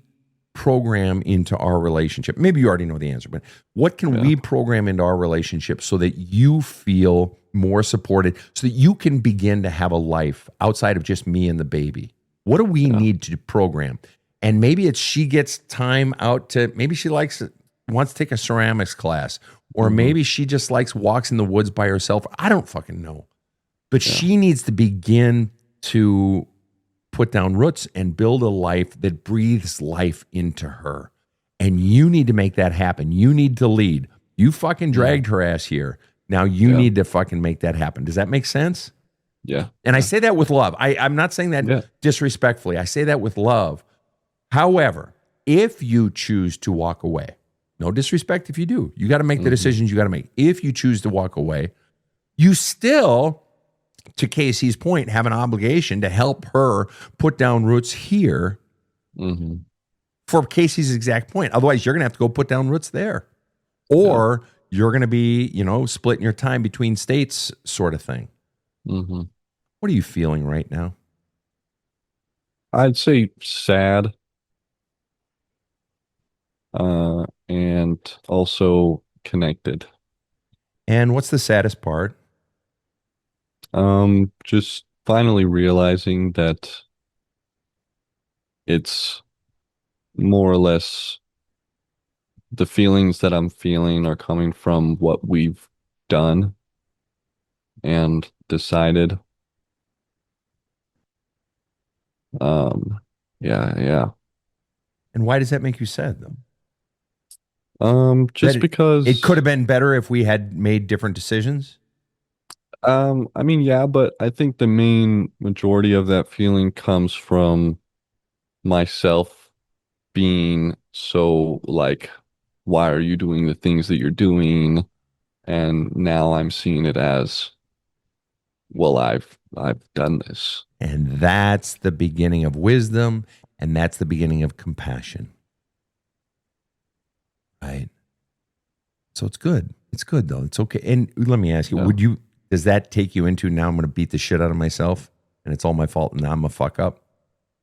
program into our relationship? Maybe you already know the answer, but what can we program into our relationship so that you feel more supported, so that you can begin to have a life outside of just me and the baby? What do we need to program? And maybe it's she gets time out to, maybe she wants to take a ceramics class, or maybe she just walks in the woods by herself. I don't fucking know. But she needs to begin to put down roots and build a life that breathes life into her. And you need to make that happen. You need to lead. You fucking dragged her ass here. Now you need to fucking make that happen. Does that make sense? Yeah. And I say that with love. I'm not saying that disrespectfully. I say that with love. However, if you choose to walk away, no disrespect if you do. You got to make the decisions you got to make. If you choose to walk away, you still, to Casey's point, have an obligation to help her put down roots here for Casey's exact point. Otherwise, you're going to have to go put down roots there. Or you're going to be, splitting your time between states sort of thing. What are you feeling right now? I'd say sad. And also connected. And what's the saddest part? Just finally realizing that it's more or less the feelings that I'm feeling are coming from what we've done and decided. Yeah. And why does that make you sad, though? Just because it could have been better if we had made different decisions. I mean, yeah, but I think the main majority of that feeling comes from myself being so why are you doing the things that you're doing? And now I'm seeing it as, well, I've done this. And that's the beginning of wisdom, and that's the beginning of compassion. Right. So it's good. It's good though. It's okay. And let me ask you, does that take you into, now I'm going to beat the shit out of myself and it's all my fault and now I'm a fuck up?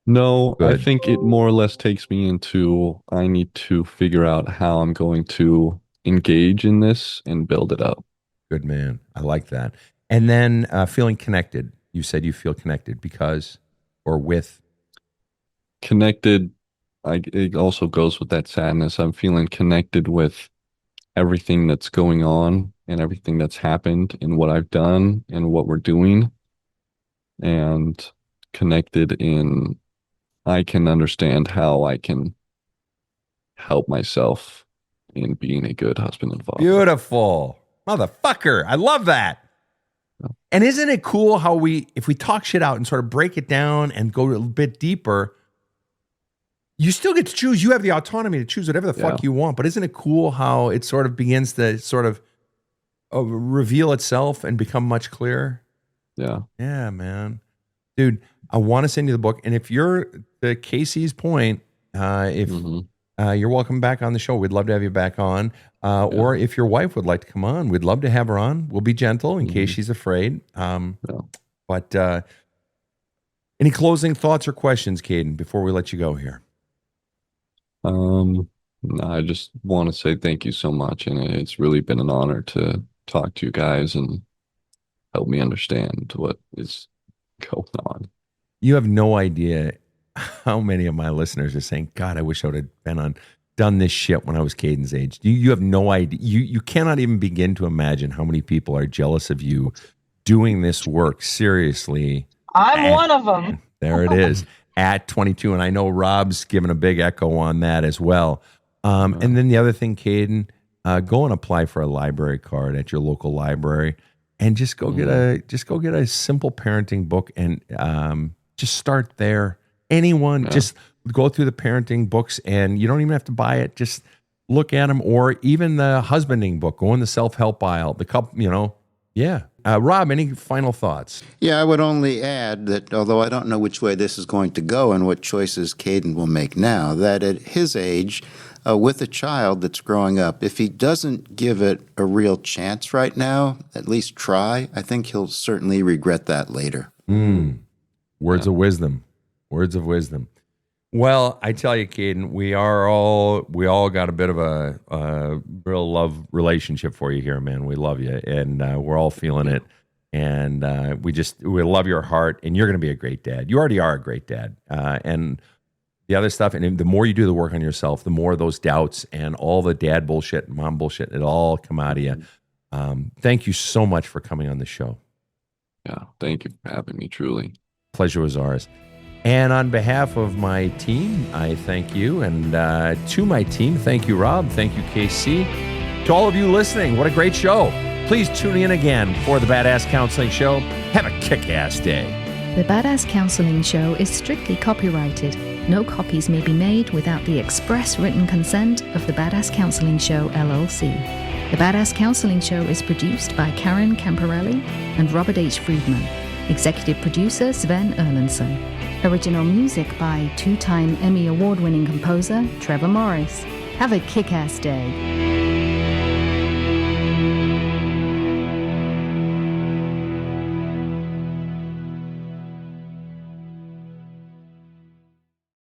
No, Good. I think it more or less takes me into, I need to figure out how I'm going to engage in this and build it up. Good man. I like that. And then feeling connected. You said you feel connected because, or with. Connected. It also goes with that sadness. I'm feeling connected with everything that's going on and everything that's happened and what I've done and what we're doing, and connected in, I can understand how I can help myself in being a good husband and father. Beautiful. Motherfucker. I love that. And isn't it cool how if we talk shit out and sort of break it down and go a bit deeper, you still get to choose. You have the autonomy to choose whatever the fuck you want. But isn't it cool how it sort of begins to sort of reveal itself and become much clearer? Yeah. Yeah, man. Dude, I want to send you the book. And if you're, to Casey's point, you're welcome back on the show. We'd love to have you back on. Or if your wife would like to come on, we'd love to have her on. We'll be gentle in case she's afraid. But any closing thoughts or questions, Kaden, before we let you go here? No, I just want to say thank you so much. And it's really been an honor to talk to you guys and help me understand what is going on. You have no idea how many of my listeners are saying, God, I wish I would have done this shit when I was Caden's age. You have no idea. You cannot even begin to imagine how many people are jealous of you doing this work seriously. I'm one of them. There it is. at 22. And I know Rob's given a big echo on that as well. And then the other thing, Kaden, go and apply for a library card at your local library, and just go get a simple parenting book, and just start there. Anyone, just go through the parenting books, and you don't even have to buy it. Just look at them, or even the husbanding book. Go in the self-help aisle. The couple, yeah. Rob, any final thoughts? Yeah, I would only add that although I don't know which way this is going to go and what choices Kaden will make now, that at his age, with a child that's growing up, if he doesn't give it a real chance right now, at least try, I think he'll certainly regret that later. Words of wisdom. Words of wisdom. Well, I tell you, Kaden, we all got a bit of a real love relationship for you here, man. We love you, and we're all feeling it. And we love your heart, and you're going to be a great dad. You already are a great dad. And the other stuff, and the more you do the work on yourself, the more those doubts and all the dad bullshit and mom bullshit, it all come out of you. Thank you so much for coming on the show. Yeah, thank you for having me, truly. Pleasure was ours. And on behalf of my team, I thank you. And to my team, thank you, Rob. Thank you, KC. To all of you listening, what a great show. Please tune in again for the Badass Counseling Show. Have a kick-ass day. The Badass Counseling Show is strictly copyrighted. No copies may be made without the express written consent of the Badass Counseling Show, LLC. The Badass Counseling Show is produced by Karen Camparelli and Robert H. Friedman. Executive producer Sven Erlandson. Original music by two-time Emmy Award-winning composer Trevor Morris. Have a kick-ass day.